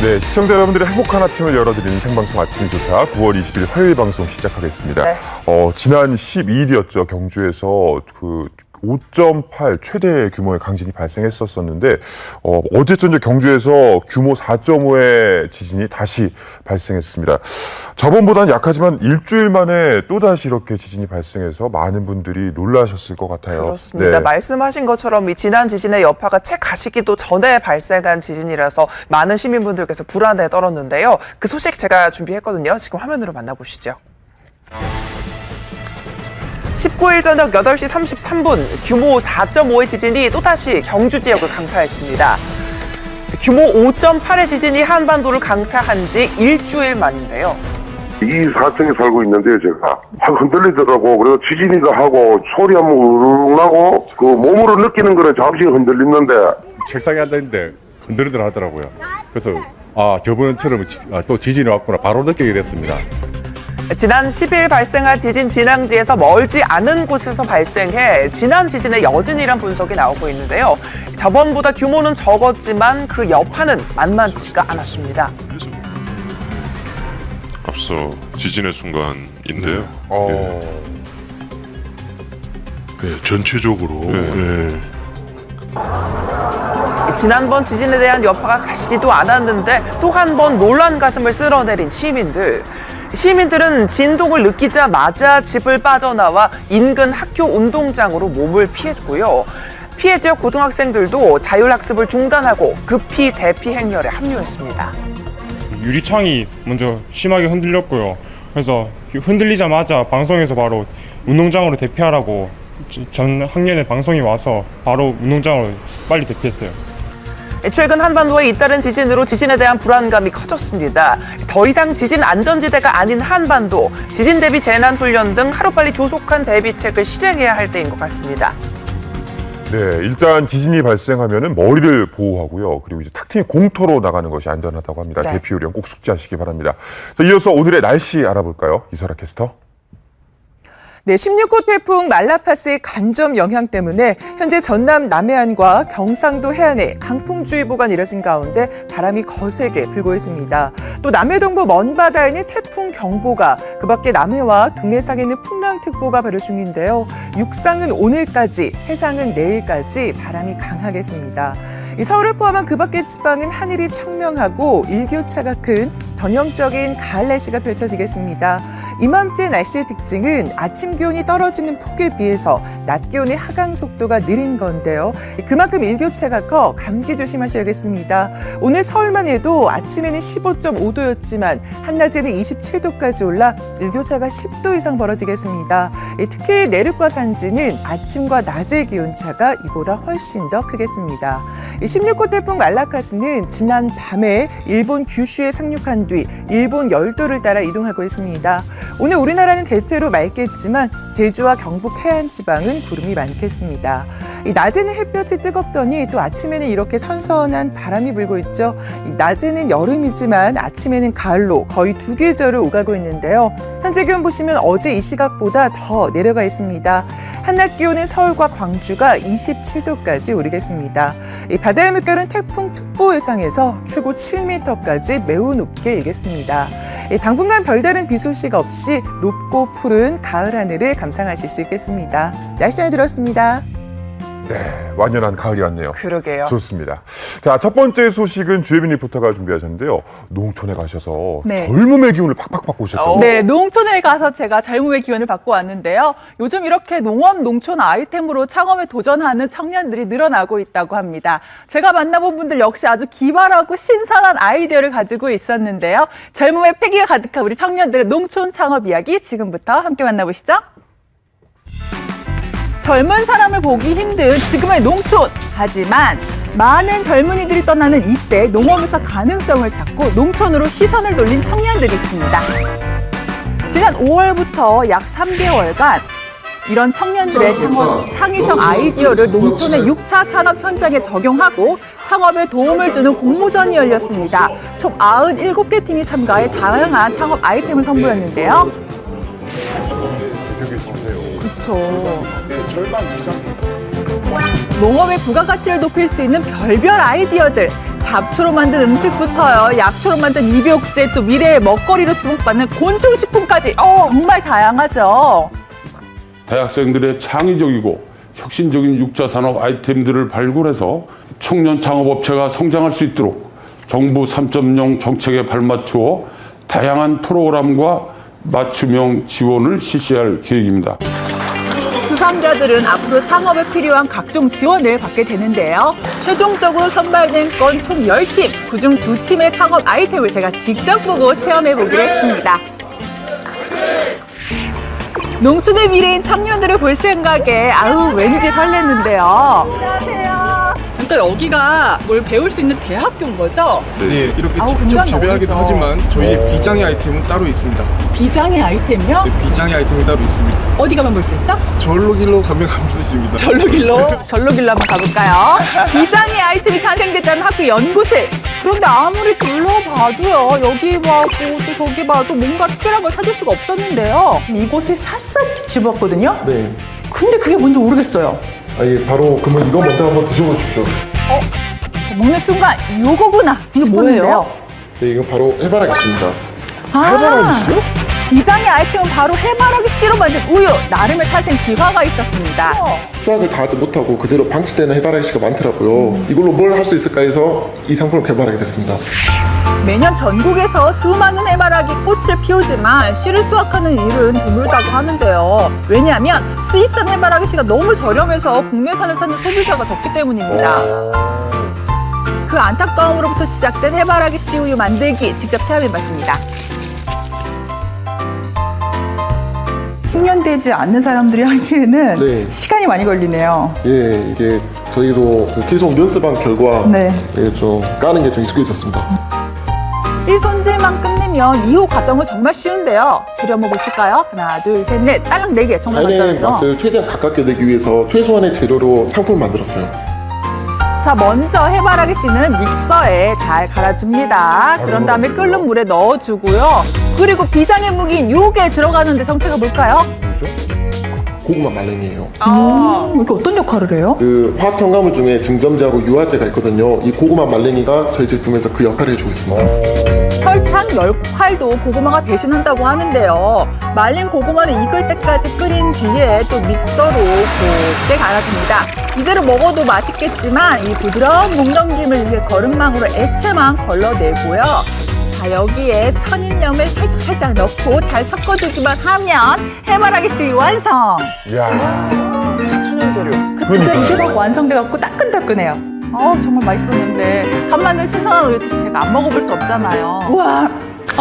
네, 시청자 여러분들의 행복한 아침을 열어드리는 생방송 아침이 좋다. 9월 20일 화요일 방송 시작하겠습니다. 네. 지난 12일이었죠. 경주에서 그 5.8 최대 규모의 강진이 발생했었는데 어제 저녁 경주에서 규모 4.5의 지진이 다시 발생했습니다. 저번보다는 약하지만 일주일 만에 또다시 이렇게 지진이 발생해서 많은 분들이 놀라셨을 것 같아요. 그렇습니다. 네. 말씀하신 것처럼 이 지난 지진의 여파가 채 가시기도 전에 발생한 지진이라서 많은 시민분들께서 불안에 떨었는데요. 그 소식 제가 준비했거든요. 지금 화면으로 만나보시죠. 19일 저녁 8시 33분 규모 4.5의 지진이 또다시 경주 지역을 강타했습니다. 규모 5.8의 지진이 한반도를 강타한 지 일주일 만인데요. 이 사층에 살고 있는데요, 제가. 흔들리더라고. 그래서 지진이다 하고 소리 한번 우르르 나고 그 몸으로 느끼는 거는 잠시 흔들리는데 책상에 앉아있는데 흔들흔들 하더라고요. 그래서 저번처럼 또 지진이 왔구나 바로 느끼게 됐습니다. 지난 10일 발생한 지진 진앙지에서 멀지 않은 곳에서 발생해 지난 지진의 여진이란 분석이 나오고 있는데요. 저번보다 규모는 적었지만 그 여파는 만만치가 않았습니다. 앞서 지진의 순간인데요. 전체적으로 지난번 지진에 대한 여파가 가시지도 않았는데 또 한 번 놀란 가슴을 쓸어내린 시민들. 시민들은 진동을 느끼자마자 집을 빠져나와 인근 학교 운동장으로 몸을 피했고요. 피해 지역 고등학생들도 자율학습을 중단하고 급히 대피 행렬에 합류했습니다. 유리창이 먼저 심하게 흔들렸고요. 그래서 흔들리자마자 방송에서 바로 운동장으로 대피하라고 전 학년에 방송이 와서 바로 운동장으로 빨리 대피했어요. 최근 한반도에 잇따른 지진으로 지진에 대한 불안감이 커졌습니다. 더 이상 지진 안전지대가 아닌 한반도, 지진 대비 재난훈련 등 하루빨리 조속한 대비책을 실행해야 할 때인 것 같습니다. 네, 일단 지진이 발생하면은 머리를 보호하고요. 그리고 이제 탁 트인 공터로 나가는 것이 안전하다고 합니다. 네. 대피 요령 꼭 숙지하시기 바랍니다. 자, 이어서 오늘의 날씨 알아볼까요? 이설아 캐스터. 네, 16호 태풍 말라파스의 간접 영향 때문에 현재 전남 남해안과 경상도 해안에 강풍주의보가 내려진 가운데 바람이 거세게 불고 있습니다. 또 남해동부 먼바다에는 태풍 경보가, 그 밖에 남해와 동해상에는 풍랑특보가 발효 중인데요. 육상은 오늘까지, 해상은 내일까지 바람이 강하겠습니다. 이 서울을 포함한 그 밖의 지방은 하늘이 청명하고 일교차가 큰 전형적인 가을 날씨가 펼쳐지겠습니다. 이맘때 날씨의 특징은 아침 기온이 떨어지는 폭에 비해서 낮 기온의 하강 속도가 느린 건데요. 그만큼 일교차가 커 감기 조심하셔야겠습니다. 오늘 서울만 해도 아침에는 15.5도였지만 한낮에는 27도까지 올라 일교차가 10도 이상 벌어지겠습니다. 특히 내륙과 산지는 아침과 낮의 기온차가 이보다 훨씬 더 크겠습니다. 16호 태풍 말라카스는 지난 밤에 일본 규슈에 상륙한 뒤 일본 열도를 따라 이동하고 있습니다. 오늘 우리나라는 대체로 맑겠지만 제주와 경북 해안 지방은 구름이 많겠습니다. 낮에는 햇볕이 뜨겁더니 또 아침에는 이렇게 선선한 바람이 불고 있죠. 낮에는 여름이지만 아침에는 가을로 거의 두 계절을 오가고 있는데요. 현재 기온 보시면 어제 이 시각보다 더 내려가 있습니다. 한낮 기온은 서울과 광주가 27도까지 오르겠습니다. 바다의 물결은 태풍특보 예상에서 최고 7m까지 매우 높게 일겠습니다. 당분간 별다른 비 소식 없이 높고 푸른 가을 하늘을 감상하실 수 있겠습니다. 날씨 잘 들었습니다. 네, 완연한 가을이 왔네요. 그러게요. 좋습니다. 자, 첫 번째 소식은 주혜빈 리포터가 준비하셨는데요. 농촌에 가셔서 네. 젊음의 기운을 팍팍 받고 오셨다고. 네, 농촌에 가서 제가 젊음의 기운을 받고 왔는데요. 요즘 이렇게 농업, 농촌 아이템으로 창업에 도전하는 청년들이 늘어나고 있다고 합니다. 제가 만나본 분들 역시 아주 기발하고 신선한 아이디어를 가지고 있었는데요. 젊음의 패기가 가득한 우리 청년들의 농촌 창업 이야기 지금부터 함께 만나보시죠. 젊은 사람을 보기 힘든 지금의 농촌. 하지만 많은 젊은이들이 떠나는 이때 농업에서 가능성을 찾고 농촌으로 시선을 돌린 청년들이 있습니다. 지난 5월부터 약 3개월간 이런 청년들의 창의적 아이디어를 농촌의 6차 산업 현장에 적용하고 창업에 도움을 주는 공모전이 열렸습니다. 총 97개 팀이 참가해 다양한 창업 아이템을 선보였는데요. 그렇죠. 농업의 부가가치를 높일 수 있는 별별 아이디어들. 잡초로 만든 음식부터요, 약초로 만든 입욕제, 또 미래의 먹거리로 주목받는 곤충식품까지 정말 다양하죠. 대학생들의 창의적이고 혁신적인 육자 산업 아이템들을 발굴해서 청년 창업업체가 성장할 수 있도록 정부 3.0 정책에 발맞추어 다양한 프로그램과 맞춤형 지원을 실시할 계획입니다. 수상자들은 앞으로 창업에 필요한 각종 지원을 받게 되는데요. 최종적으로 선발된 건 총 10팀, 그중 2팀의 창업 아이템을 제가 직접 보고 체험해보기로 했습니다. 농촌의 미래인 청년들을 볼 생각에 왠지 설렜는데요. 안녕하세요. 그러니까 여기가 뭘 배울 수 있는 대학교인 거죠? 네, 이렇게 직접 재배하기도 하지만 저희 비장의 아이템은 따로 있습니다. 비장의 아이템이요? 네, 비장의 아이템이 따로 있습니다. 어디 가면 볼 수 있죠? 절로길로 가면 볼 수 있습니다. 절로길로? 절로길로 한번 가볼까요? 비장의 아이템이 탄생됐다는 학교 연구실. 그런데 아무리 둘러봐도요, 여기 봐도 또 저기 봐도 뭔가 특별한 걸 찾을 수가 없었는데요. 이곳을 샅샅이 뒤집었거든요. 네. 근데 그게 뭔지 모르겠어요. 바로 그러면 이거 먼저 한번 드셔보십시오. 먹는 순간 요거구나. 이게 뭐예요? 네, 이건 바로 해바라기 씨입니다. 해바라기 씨요? 비장의 아이템은 바로 해바라기 씨로 만든 우유. 나름의 탄생 기화가 있었습니다. 수확을 다 하지 못하고 그대로 방치되는 해바라기 씨가 많더라고요. 이걸로 뭘 할 수 있을까 해서 이 상품을 개발하게 됐습니다. 매년 전국에서 수많은 해바라기 꽃을 피우지만 씨를 수확하는 일은 드물다고 하는데요. 왜냐하면 수입산 해바라기 씨가 너무 저렴해서 국내산을 찾는 소비자가 적기 때문입니다. 그 안타까움으로부터 시작된 해바라기 씨 우유 만들기 직접 체험해봤습니다. 10년 되지 않는 사람들이 하기에는 네. 시간이 많이 걸리네요. 예, 이게 저희도 계속 연습한 결과 좀 까는 게 좀 익숙해졌습니다. 씨 손질만 끝내면 이후 과정은 정말 쉬운데요. 재료 한번 보실까요? 하나, 둘, 셋, 넷. 딸랑 4개. 정말 자연의 간단하죠? 맛을 최대한 가깝게 내기 위해서 최소한의 재료로 상품을 만들었어요. 자, 먼저 해바라기 씨는 믹서에 잘 갈아줍니다. 그런 다음에 끓는 물에 넣어주고요. 그리고 비장의 무기인 요게 들어가는데 정체가 뭘까요? 고구마 말랭이에요. 이게 어떤 역할을 해요? 그 화학 첨가물 중에 증점제하고 유화제가 있거든요. 이 고구마 말랭이가 저희 제품에서 그 역할을 해주고 있습니다. 설탕 역할도 고구마가 대신한다고 하는데요. 말린 고구마를 익을 때까지 끓인 뒤에 또 믹서로 곱게 갈아줍니다. 이대로 먹어도 맛있겠지만 이 부드러운 목 넘김을 위해 거름망으로 액체만 걸러내고요. 자, 여기에 천일염을 살짝 넣고 잘 섞어주기만 하면 해바라기 씨 완성! 이야. 천연 재료. 진짜 이제 막 완성돼갖고 따끈따끈해요. 정말 맛있었는데 간 만든 신선한 우유 제가 안 먹어볼 수 없잖아요. 우와,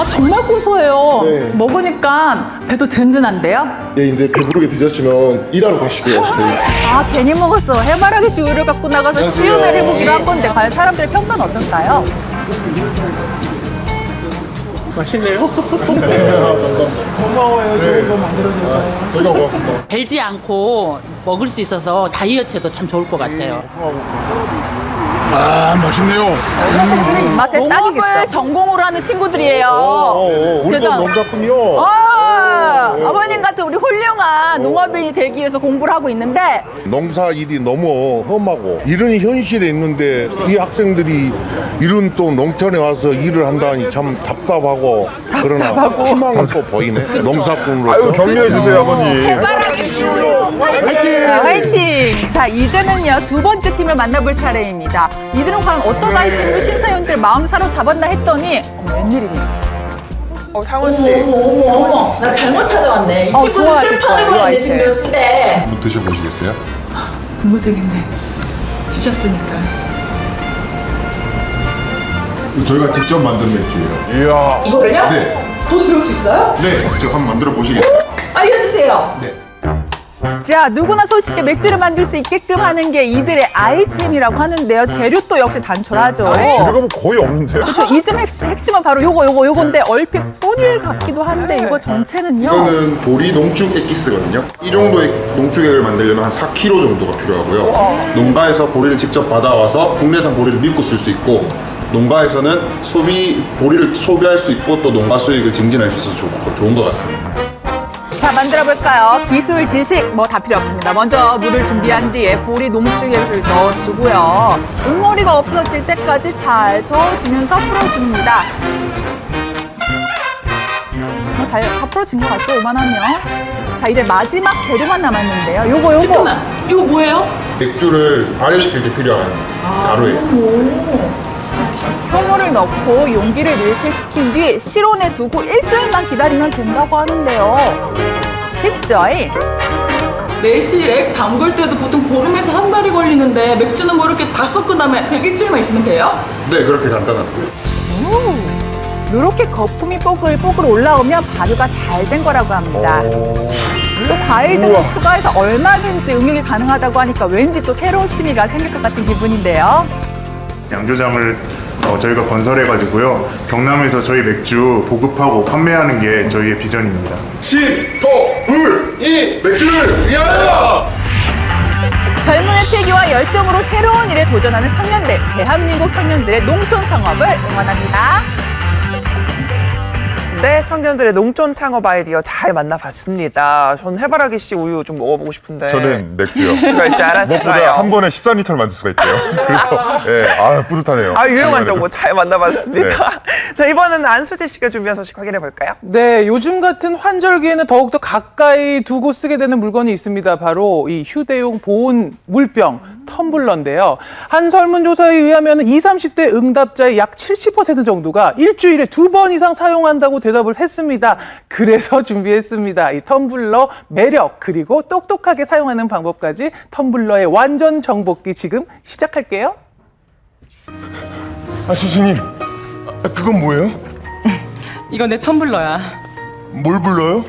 정말 고소해요. 네. 먹으니까 배도 든든한데요? 예, 이제 배부르게 드셨으면 일하러 가시게요. 저희. 괜히 먹었어. 해바라기 씨 우유를 갖고 나가서 시음을 해보기로 한 건데 과연 사람들의 평가는 어떨까요? 맛있네요. 고마워요. 저희가 만들어줘서. 저희가 고맙습니다. 달지 않고 먹을 수 있어서 다이어트에도 참 좋을 것 같아요. 맛있네요. 어르신들의 입맛에 농업을 딱이겠죠. 전공으로 하는 친구들이에요. 우리도 농사꾼이요. 아버님 같은 우리 훌륭한 농업인이 되기 위해서 공부를 하고 있는데 농사 일이 너무 험하고 이런 현실에 있는데 이 학생들이 이런 또 농촌에 와서 일을 한다니 참 답답하고 그러나 희망은 또 보이네. 농사꾼으로서. 아유, 격려해 주세요, 아버님. 해바라기 씨요. 화이팅! 화이팅! 자, 이제는요, 두 번째 팀을 만나볼 차례입니다. 이들은 과연 어떤 아이템으로 심사위원들 마음 사로잡았나 했더니 웬일입니까? 상원 씨. 어머, 나 잘못 찾아왔네. 이 친구는 실패를 보냈네, 지금 몇 시대. 한번 드셔보시겠어요? 궁금증인데 주셨으니까. 저희가 직접 만든 맥주예요. 이야. 이거를요? 네. 저도 배울 수 있어요? 네, 직접 한번 만들어 보시겠어요? 알려주세요. 네. 자, 누구나 손쉽게 맥주를 만들 수 있게끔 하는 게 이들의 아이템이라고 하는데요. 재료도 역시 단촐하죠. 재료가 뭐 거의 없는데요. 그렇죠. 이 점 핵심은 바로 요건데 얼핏 뿌릴 같기도 한데 이거 전체는요. 이거는 보리 농축 액기스거든요. 이 정도의 농축액을 만들려면 한 4kg 정도가 필요하고요. 농가에서 보리를 직접 받아와서 국내산 보리를 믿고 쓸 수 있고 농가에서는 보리를 소비할 수 있고 또 농가 수익을 증진할 수 있어서 좋은 것 같습니다. 자, 만들어 볼까요? 기술, 지식 뭐 다 필요 없습니다. 먼저 물을 준비한 뒤에 보리 농축액을 넣어주고요. 응어리가 없어질 때까지 잘 저어주면서 풀어줍니다. 다 풀어진 것 같죠? 요만하면. 자, 이제 마지막 재료만 남았는데요. 요거. 잠깐만, 이거 뭐예요? 맥주를 발효시킬 때 필요한 가루예요. 효모를 넣고 용기를 이렇게 식힌 뒤 실온에 두고 일주일만 기다리면 된다고 하는데요. 쉽죠? 매실액 담글 때도 보통 보름에서 한 달이 걸리는데 맥주는 뭐 이렇게 다 섞은 다음에 그냥 일주일만 있으면 돼요? 네, 그렇게 간단하고요. 이렇게 거품이 뽀글뽀글 올라오면 발효가 잘 된 거라고 합니다. 또 과일 등을 추가해서 얼마든지 응용이 가능하다고 하니까 왠지 또 새로운 취미가 생길 것 같은 기분인데요. 양조장을 저희가 건설해가지고요. 경남에서 저희 맥주 보급하고 판매하는 게 저희의 비전입니다. 이 맥주를 위하여! 젊은의 패기와 열정으로 새로운 일에 도전하는 청년들, 대한민국 청년들의 농촌 창업을 응원합니다. 네, 청년들의 농촌 창업 아이디어 잘 만나봤습니다. 전 해바라기 씨 우유 좀 먹어보고 싶은데. 저는 맥주요. 그럴 줄 알았어요. 무엇보다 한 번에 14리터를 만들 수가 있대요. 그래서 뿌듯하네요. 유용한 정보 잘 만나봤습니다. 네. 자, 이번에는 안수재 씨가 준비한 소식 확인해 볼까요? 네, 요즘 같은 환절기에는 더욱더 가까이 두고 쓰게 되는 물건이 있습니다. 바로 이 휴대용 보온 물병 텀블러인데요. 한 설문조사에 의하면 20, 30대 응답자의 약 70% 정도가 일주일에 2번 이상 사용한다고 대답을 했습니다. 그래서 준비했습니다. 이 텀블러 매력 그리고 똑똑하게 사용하는 방법까지 텀블러의 완전 정복기 지금 시작할게요. 선생님, 그건 뭐예요? 이건 내 텀블러야. 뭘 불러요?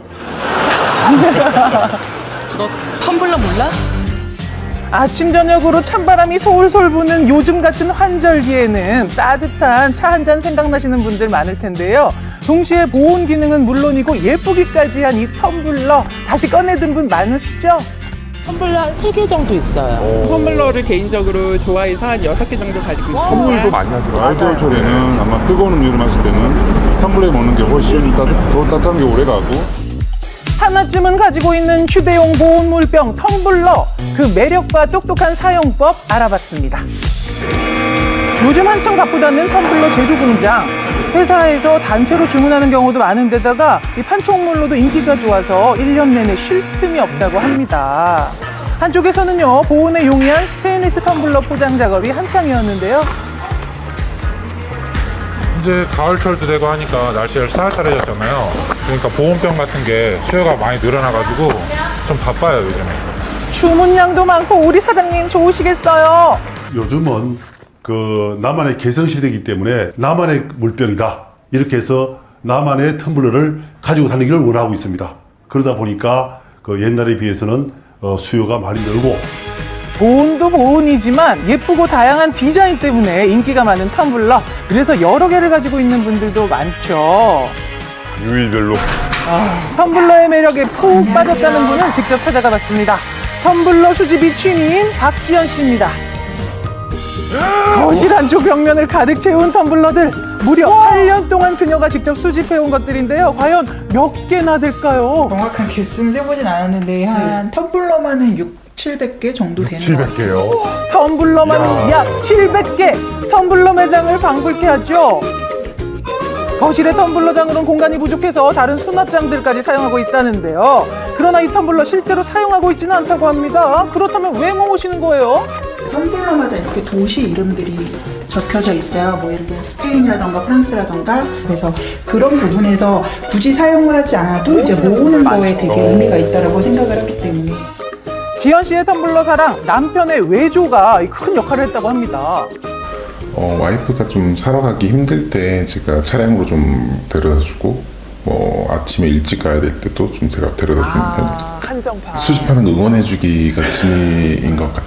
너 텀블러 몰라? 아침 저녁으로 찬바람이 솔솔 부는 요즘 같은 환절기에는 따뜻한 차 한 잔 생각나시는 분들 많을 텐데요. 동시에 보온 기능은 물론이고 예쁘기까지 한 이 텀블러 다시 꺼내든 분 많으시죠? 텀블러 한 3개 정도 있어요. 텀블러를 개인적으로 좋아해서 한 6개 정도 가지고 있어요. 선물도 많이 하더라고요. 알코올철에는 아마 뜨거운 음료를 마실 때는 텀블러에 먹는 게 훨씬 더 따뜻한 게 오래가고. 하나쯤은 가지고 있는 휴대용 보온 물병 텀블러, 그 매력과 똑똑한 사용법 알아봤습니다. 요즘 한창 바쁘다는 텀블러 제조 공장. 회사에서 단체로 주문하는 경우도 많은데다가 이 판촉물로도 인기가 좋아서 1년 내내 쉴 틈이 없다고 합니다. 한쪽에서는요, 보온에 용이한 스테인리스 텀블러 포장 작업이 한창이었는데요. 이제 가을철도 되고 하니까 날씨가 쌀쌀해졌잖아요. 그러니까 보온병 같은 게 수요가 많이 늘어나가지고 좀 바빠요, 요즘에. 주문량도 많고 우리 사장님 좋으시겠어요. 요즘은 나만의 개성시대이기 때문에 나만의 물병이다. 이렇게 해서 나만의 텀블러를 가지고 다니기를 원하고 있습니다. 그러다 보니까 옛날에 비해서는 수요가 많이 늘고. 보온도 보온이지만 예쁘고 다양한 디자인 때문에 인기가 많은 텀블러. 그래서 여러 개를 가지고 있는 분들도 많죠. 유일별로. 텀블러의 매력에 푹 빠졌다는 분을 직접 찾아가 봤습니다. 텀블러 수집이 취미인 박지연 씨입니다. 거실 한쪽 벽면을 가득 채운 텀블러들. 무려 8년 동안 그녀가 직접 수집해온 것들인데요. 과연 몇 개나 될까요? 정확한 개수는 세보진 않았는데 한 텀블러만은 700개 정도 되는 것 같아요. 700개요? 텀블러만 약 700개! 텀블러 매장을 방불케 하죠. 거실의 텀블러장으로는 공간이 부족해서 다른 수납장들까지 사용하고 있다는데요. 그러나 이 텀블러 실제로 사용하고 있지는 않다고 합니다. 그렇다면 왜 모으시는 거예요? 텀블러마다 이렇게 도시 이름들이 적혀져 있어요. 뭐 예를 들면 스페인이라던가 프랑스라던가. 그래서 그런 부분에서 굳이 사용을 하지 않아도 이제 모으는 거에 되게 의미가 있다고 생각을 했기 때문에. 지연 씨의 텀블러 사랑, 남편의 외조가 큰 역할을 했다고 합니다. 와이프가 좀 사러 가기 힘들 때 제가 차량으로 좀 데려다주고, 아침에 일찍 가야 될 때도 좀 제가 데려다주는 편입니다. 한정판. 수집하는 거 응원해주기가 취미인 것 같아요.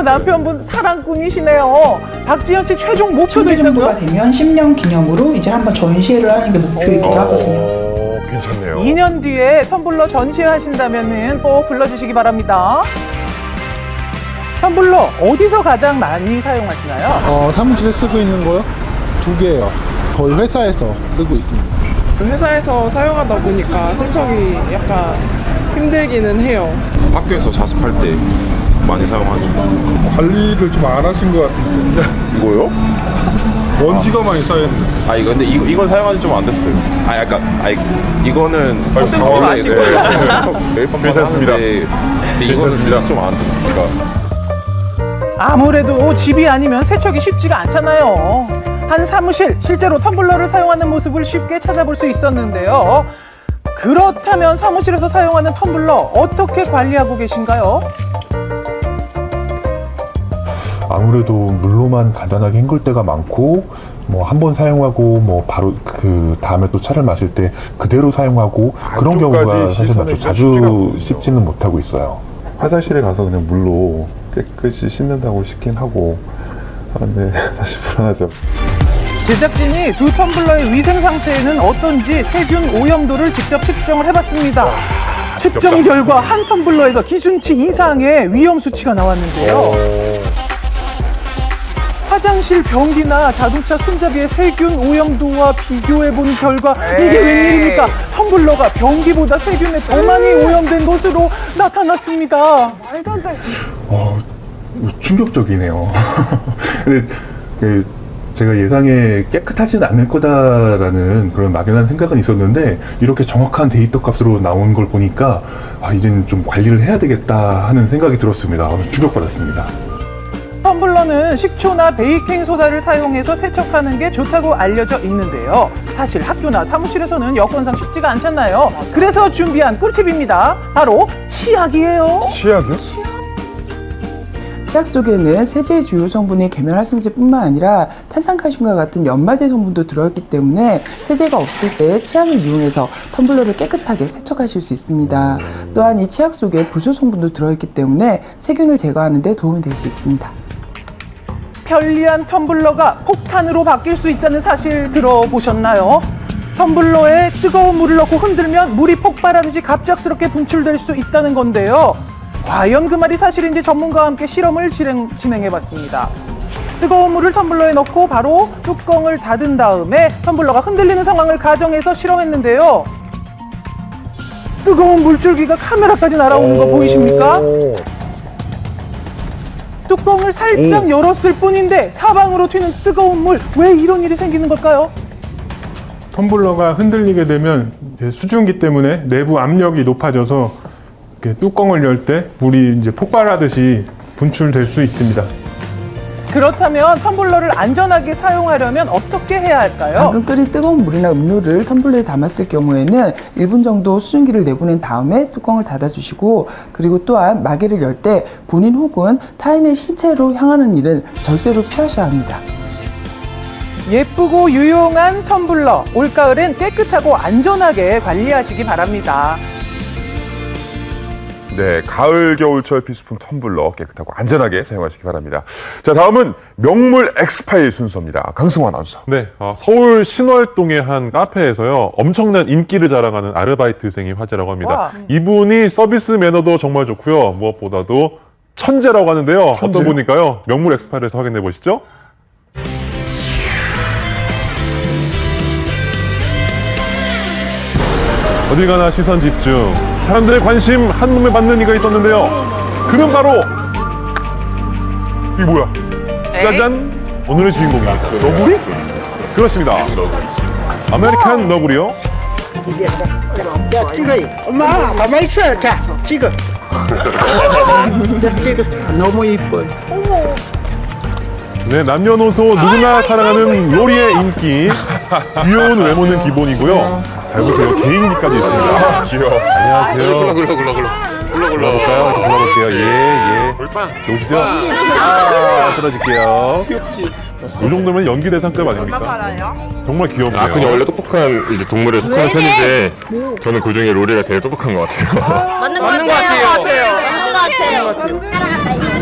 남편분 사랑꾼이시네요. 박지연 씨 최종 목표도 있다고요? 정도가 되면 10년 기념으로 이제 한번 전시회를 하는 게 목표이기도 하거든요. 괜찮네요. 2년 뒤에 텀블러 전시회 하신다면은 꼭 불러주시기 바랍니다. 텀블러 어디서 가장 많이 사용하시나요? 사무실에 쓰고 있는 거요? 2개예요. 거의 회사에서 쓰고 있습니다. 회사에서 사용하다 보니까 세척이 약간 힘들기는 해요. 학교에서 자습할 때 많이 사용하죠. 관리를 좀 안 하신 것 같은데. 뭐요? 먼지가 많이 쌓였는데. 아, 근데 이건 사용한 지 좀 안 됐어요. 이거는 원래 매일 밤마다 괜찮습니다. 하는데 이거는 진짜 좀 안 됩니다. 아무래도 집이 아니면 세척이 쉽지가 않잖아요. 한 사무실, 실제로 텀블러를 사용하는 모습을 쉽게 찾아볼 수 있었는데요. 그렇다면 사무실에서 사용하는 텀블러 어떻게 관리하고 계신가요? 아무래도 물로만 간단하게 헹굴 때가 많고 뭐 한 번 사용하고 뭐 바로 그 다음에 또 차를 마실 때 그대로 사용하고 그런 경우가 사실 많죠. 자주 씻지는 못하고 있어요. 화장실에 가서 그냥 물로 깨끗이 씻는다고 씻긴 하고 하는데 사실 불안하죠. 제작진이 두 텀블러의 위생 상태에는 어떤지 세균 오염도를 직접 측정을 해봤습니다. 측정 결과 한 텀블러에서 기준치 이상의 위험 수치가 나왔는데요. 화장실 변기나 자동차 손잡이의 세균 오염도와 비교해본 결과 이게 웬일입니까? 텀블러가 변기보다 세균에 더 많이 오염된 것으로 나타났습니다. 말도 안 돼. 충격적이네요. 근데 제가 예상에 깨끗하지는 않을 거다라는 그런 막연한 생각은 있었는데 이렇게 정확한 데이터 값으로 나온 걸 보니까 이제는 좀 관리를 해야 되겠다 하는 생각이 들었습니다. 충격받았습니다. 텀블러는 식초나 베이킹소다를 사용해서 세척하는 게 좋다고 알려져 있는데요. 사실 학교나 사무실에서는 여건상 쉽지가 않잖아요. 그래서 준비한 꿀팁입니다. 바로 치약이에요. 치약이요? 치약 속에는 세제의 주요 성분인 계면활성제뿐만 아니라 탄산칼슘과 같은 연마제 성분도 들어있기 때문에 세제가 없을 때 치약을 이용해서 텀블러를 깨끗하게 세척하실 수 있습니다. 또한 이 치약 속에 불소 성분도 들어있기 때문에 세균을 제거하는 데 도움이 될 수 있습니다. 편리한 텀블러가 폭탄으로 바뀔 수 있다는 사실 들어보셨나요? 텀블러에 뜨거운 물을 넣고 흔들면 물이 폭발하듯이 갑작스럽게 분출될 수 있다는 건데요. 과연 그 말이 사실인지 전문가와 함께 실험을 진행해봤습니다. 뜨거운 물을 텀블러에 넣고 바로 뚜껑을 닫은 다음에 텀블러가 흔들리는 상황을 가정해서 실험했는데요. 뜨거운 물줄기가 카메라까지 날아오는 거 보이십니까? 뚜껑을 살짝 열었을 뿐인데 사방으로 튀는 뜨거운 물, 왜 이런 일이 생기는 걸까요? 텀블러가 흔들리게 되면 수증기 때문에 내부 압력이 높아져서 뚜껑을 열 때 물이 이제 폭발하듯이 분출될 수 있습니다. 그렇다면 텀블러를 안전하게 사용하려면 어떻게 해야 할까요? 방금 끓인 뜨거운 물이나 음료를 텀블러에 담았을 경우에는 1분 정도 수증기를 내보낸 다음에 뚜껑을 닫아주시고, 그리고 또한 마개를 열 때 본인 혹은 타인의 신체로 향하는 일은 절대로 피하셔야 합니다. 예쁘고 유용한 텀블러, 올가을엔 깨끗하고 안전하게 관리하시기 바랍니다. 네, 가을 겨울철 필수품 텀블러 깨끗하고 안전하게 사용하시기 바랍니다. 자, 다음은 명물 엑스파일 순서입니다. 강승환 아나운서. 네, 서울 신월동의 한 카페에서요, 엄청난 인기를 자랑하는 아르바이트생이 화제라고 합니다. 와. 이분이 서비스 매너도 정말 좋고요, 무엇보다도 천재라고 하는데요. 천재요? 어떤 분일까요? 명물 엑스파일에서 확인해 보시죠. 어딜 가나 시선 집중, 사람들의 관심 한 몸에 받는 이가 있었는데요. 그는 바로 이게 뭐야? 짜잔! 오늘의 주인공입니다. 너구리? 그렇습니다. 아메리칸 너구리요. 자, 찍어요. 엄마, 가만히 있어. 자, 찍어. 자, 찍어. 너무 이뻐요. 네, 남녀노소 누구나 사랑하는 로리의 인기. 귀여운 외모는 기본이고요. 잘 보세요, 개인기까지 있습니다. 귀여워. 안녕하세요. 불러볼까요? 이렇게 불러볼게요. 예. 좋으시죠? 쓰러질게요. 귀엽지? 이 정도면 연기 대상급 아닙니까? 정말 귀엽네요. 그냥 원래 똑똑한 이제 동물에 속하는 편인데 저는 그 중에 로리가 제일 똑똑한 것 같아요. 맞는 것 같아요.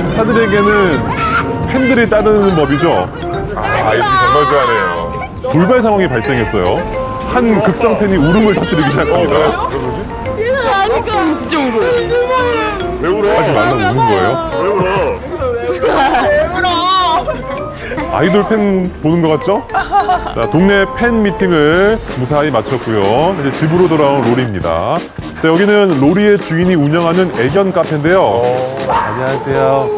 스타들에게는 팬들이 따르는 법이죠. 아이들 정말 좋아하네요. 돌발 상황이 발생했어요. 한 극상 팬이 울음을 터뜨리기 시작합니다. 진짜 울어요. 왜 울어? 하지 말라고 우는 거예요? 왜 울어? 왜 울어? 아이돌 팬 보는 것 같죠? 자, 동네 팬 미팅을 무사히 마쳤고요. 이제 집으로 돌아온 로리입니다. 자, 여기는 로리의 주인이 운영하는 애견 카페인데요. 안녕하세요.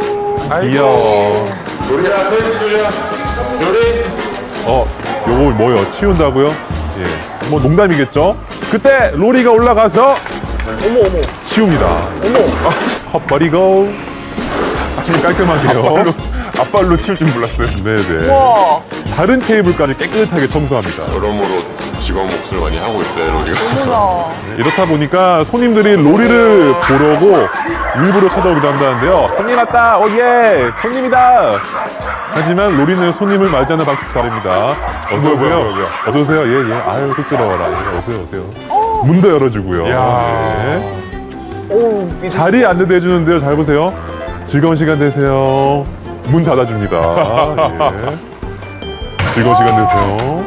귀여워. 로리야, 팬이야. 로리. 요거 뭐요? 치운다고요? 예. 뭐 농담이겠죠? 그때 로리가 올라가서 어머. 치웁니다. 헛버리고. 아주 깔끔하게요. 앞발로 칠 줄 몰랐어요. 네네. 와. 다른 테이블까지 깨끗하게 청소합니다. 여러모로 직원 몫을 많이 하고 있어요, 로리가. 어머나. 네, 이렇다 보니까 손님들이 로리를 보려고 일부러 찾아오기도 한다는데요. 손님 왔다! 오예! 손님이다! 하지만 로리는 손님을 맞이하는 방식 다릅니다. 어서오세요. 어서오세요. 예. 아유, 쑥스러워라. 예, 어서오세요. 문도 열어주고요. 네. 오, 자리 안내도 해주는데요. 잘 보세요. 즐거운 시간 되세요. 문 닫아줍니다. 예. 즐거운 시간 되세요.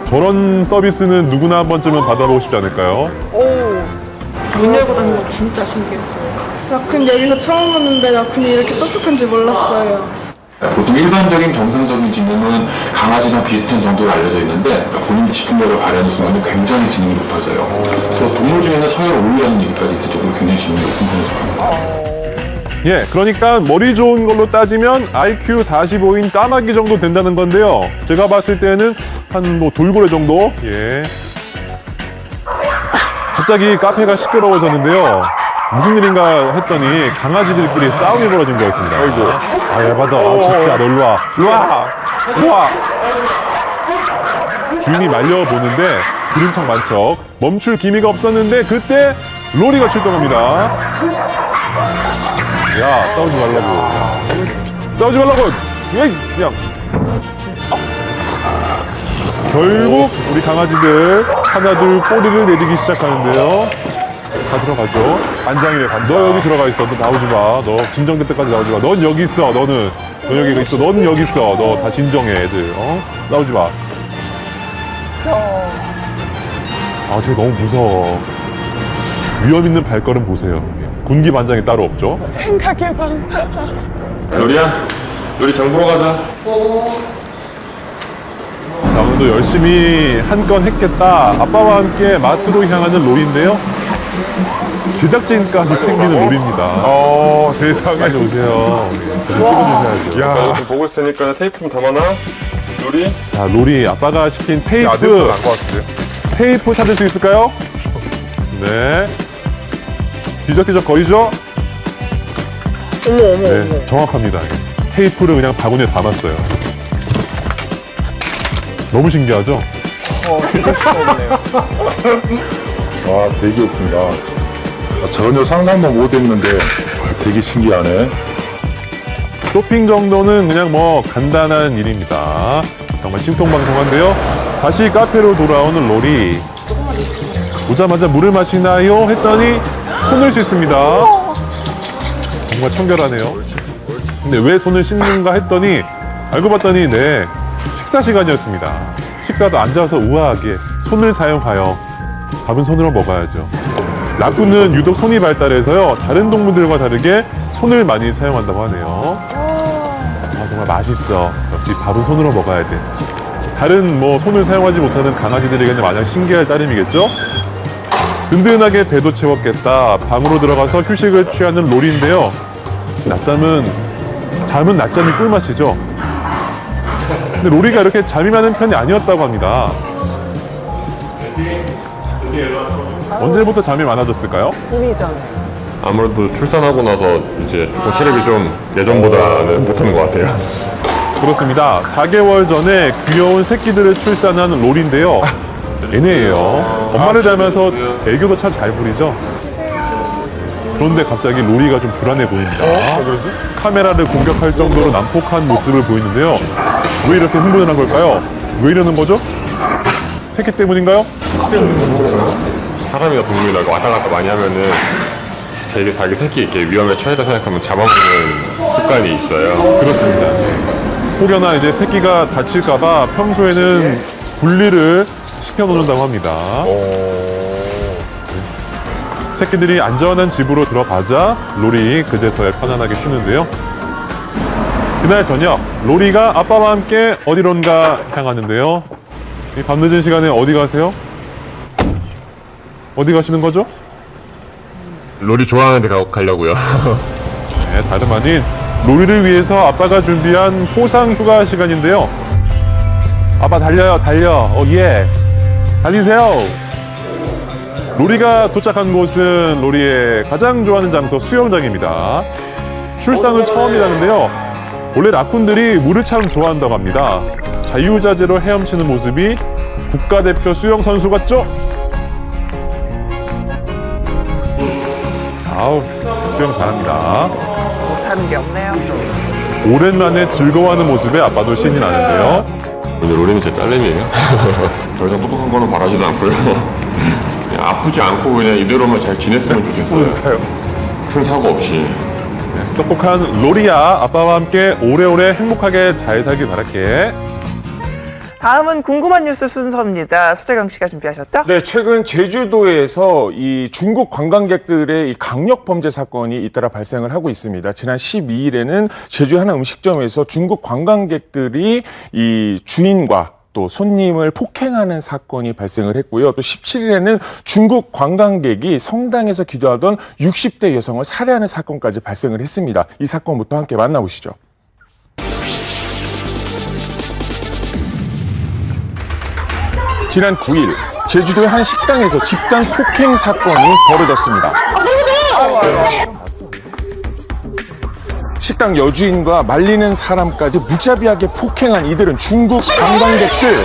저런 서비스는 누구나 한 번쯤은 받아보고 싶지 않을까요? 문 열고 다니는 거 진짜 신기했어요. 라쿤 여기서 처음 왔는데 라쿤이 이렇게 똑똑한지 몰랐어요. 보통 일반적인 정상적인 지능은 강아지랑 비슷한 정도로 알려져 있는데 본인이 집중력을 발휘하는 순간은 굉장히 지능이 높아져요. 그래서 동물 중에는 서열 5위라는 얘기까지 있을 정도로 굉장히 지능이 높은 편에 속합니다. 예, 그러니까 머리 좋은 걸로 따지면 IQ 45인 까마귀 정도 된다는 건데요. 제가 봤을 때는 한 뭐 돌고래 정도? 예. 갑자기 카페가 시끄러워졌는데요. 무슨 일인가 했더니 강아지들끼리 싸움이 벌어진 거였습니다. 아이고. 아, 열받아. 진짜, 너 일로 와. 일로 와. 일로 와. 주인이 말려보는데 들은 척 만척 멈출 기미가 없었는데 그때 로리가 출동합니다. 야, 싸우지 말라고. 싸우지 말라고. 그냥. 결국 우리 강아지들 하나둘 꼬리를 내리기 시작하는데요. 다 들어가죠. 반장이래, 반장. 너 여기 들어가 있어. 너 나오지 마. 너 진정될 때까지 나오지 마. 넌 여기 있어. 너는. 너 여기 있어. 넌 여기 있어. 너 다 진정해, 애들. 나오지 마. 아, 쟤 너무 무서워. 위험 있는 발걸음 보세요. 군기 반장이 따로 없죠. 생각해봐. 로리야, 로리 장 보러 가자. 자, 오늘도 열심히 한 건 했겠다. 아빠와 함께 마트로 향하는 로리인데요. 제작진까지 챙기는 로리입니다. 세상에. 빨리 오세요. 저를 찍어주셔야죠. 야, 좀 보고 있을 테니까 테이프 좀 담아놔. 로리. 자, 로리 아빠가 시킨 테이프. 아들도 난것 같은데요. 테이프 찾을 수 있을까요? 네. 뒤적뒤적 거리죠? 어머. 네, 정확합니다. 테이프를 그냥 바구니에 담았어요. 너무 신기하죠? 되게 시끄럽네요. 와, 되게 웃긴다. 전혀 상상도 못했는데 되게 신기하네. 쇼핑 정도는 그냥 뭐 간단한 일입니다. 정말 신통방통한데요. 다시 카페로 돌아오는 로리. 오자마자 물을 마시나요? 했더니 손을 씻습니다. 정말 청결하네요. 근데 왜 손을 씻는가 했더니 알고 봤더니 네, 식사 시간이었습니다. 식사도 앉아서 우아하게 손을 사용하여 밥은 손으로 먹어야죠. 라쿤은 유독 손이 발달해서요. 다른 동물들과 다르게 손을 많이 사용한다고 하네요. 아, 정말 맛있어. 역시 밥은 손으로 먹어야 돼. 다른 뭐 손을 사용하지 못하는 강아지들에게는 마냥 신기할 따름이겠죠? 든든하게 배도 채웠겠다. 방으로 들어가서 휴식을 취하는 로리인데요. 잠은 낮잠이 꿀맛이죠. 근데 로리가 이렇게 잠이 많은 편이 아니었다고 합니다. 언제부터 잠이 많아졌을까요? 우리 전에. 아무래도 출산하고 나서 이제 조금 체력이 좀 예전보다는 못하는 것 같아요. 그렇습니다. 4개월 전에 귀여운 새끼들을 출산한 로리인데요. 애네예요. 엄마를 닮아서 애교도 참 잘 부리죠. 그런데 갑자기 로리가 좀 불안해 보입니다. 카메라를 공격할 정도로 난폭한 모습을 보이는데요. 왜 이렇게 흥분을 한 걸까요? 왜 이러는 거죠? 새끼 때문인가요? 사람이나 동물이나 왔다 갔다 많이 하면은 자기 새끼 이렇게 위험에 처해다 생각하면 잡아먹는 습관이 있어요. 그렇습니다. 혹여나 이제 새끼가 다칠까봐 평소에는 분리를 시켜놓는다고 합니다. 새끼들이 안전한 집으로 들어가자 로리 그제서야 편안하게 쉬는데요. 그날 저녁, 로리가 아빠와 함께 어디론가 향하는데요. 이 밤늦은 시간에 어디 가세요? 어디 가시는 거죠? 로리 좋아하는 데 가려고요. 네, 다름 아닌 로리를 위해서 아빠가 준비한 포상 휴가 시간인데요. 아빠 달려요, 달려. 예. 달리세요. 로리가 도착한 곳은 로리의 가장 좋아하는 장소 수영장입니다. 출산은 처음이라는데요. 원래 라쿤들이 물을 참 좋아한다고 합니다. 자유자재로 헤엄치는 모습이 국가대표 수영 선수 같죠? 아우, 수영 잘합니다. 못하는 게 없네요. 오랜만에 즐거워하는 모습에 아빠도 신이 나는데요. 근데 로리는 제 딸내미예요. 더 이상 똑똑한 거는 바라지도 않고요. 그냥 아프지 않고 그냥 이대로만 잘 지냈으면 좋겠어요. 큰 사고 없이. 똑똑한 로리야, 아빠와 함께 오래오래 행복하게 잘 살길 바랄게. 다음은 궁금한 뉴스 순서입니다. 서재경 씨가 준비하셨죠? 네, 최근 제주도에서 이 중국 관광객들의 이 강력 범죄 사건이 잇따라 발생을 하고 있습니다. 지난 12일에는 제주 하나 음식점에서 중국 관광객들이 이 주인과 또 손님을 폭행하는 사건이 발생을 했고요. 또 17일에는 중국 관광객이 성당에서 기도하던 60대 여성을 살해하는 사건까지 발생을 했습니다. 이 사건부터 함께 만나보시죠. 지난 9일 제주도의 한 식당에서 집단 폭행 사건이 벌어졌습니다. 식당 여주인과 말리는 사람까지 무자비하게 폭행한 이들은 중국 관광객들.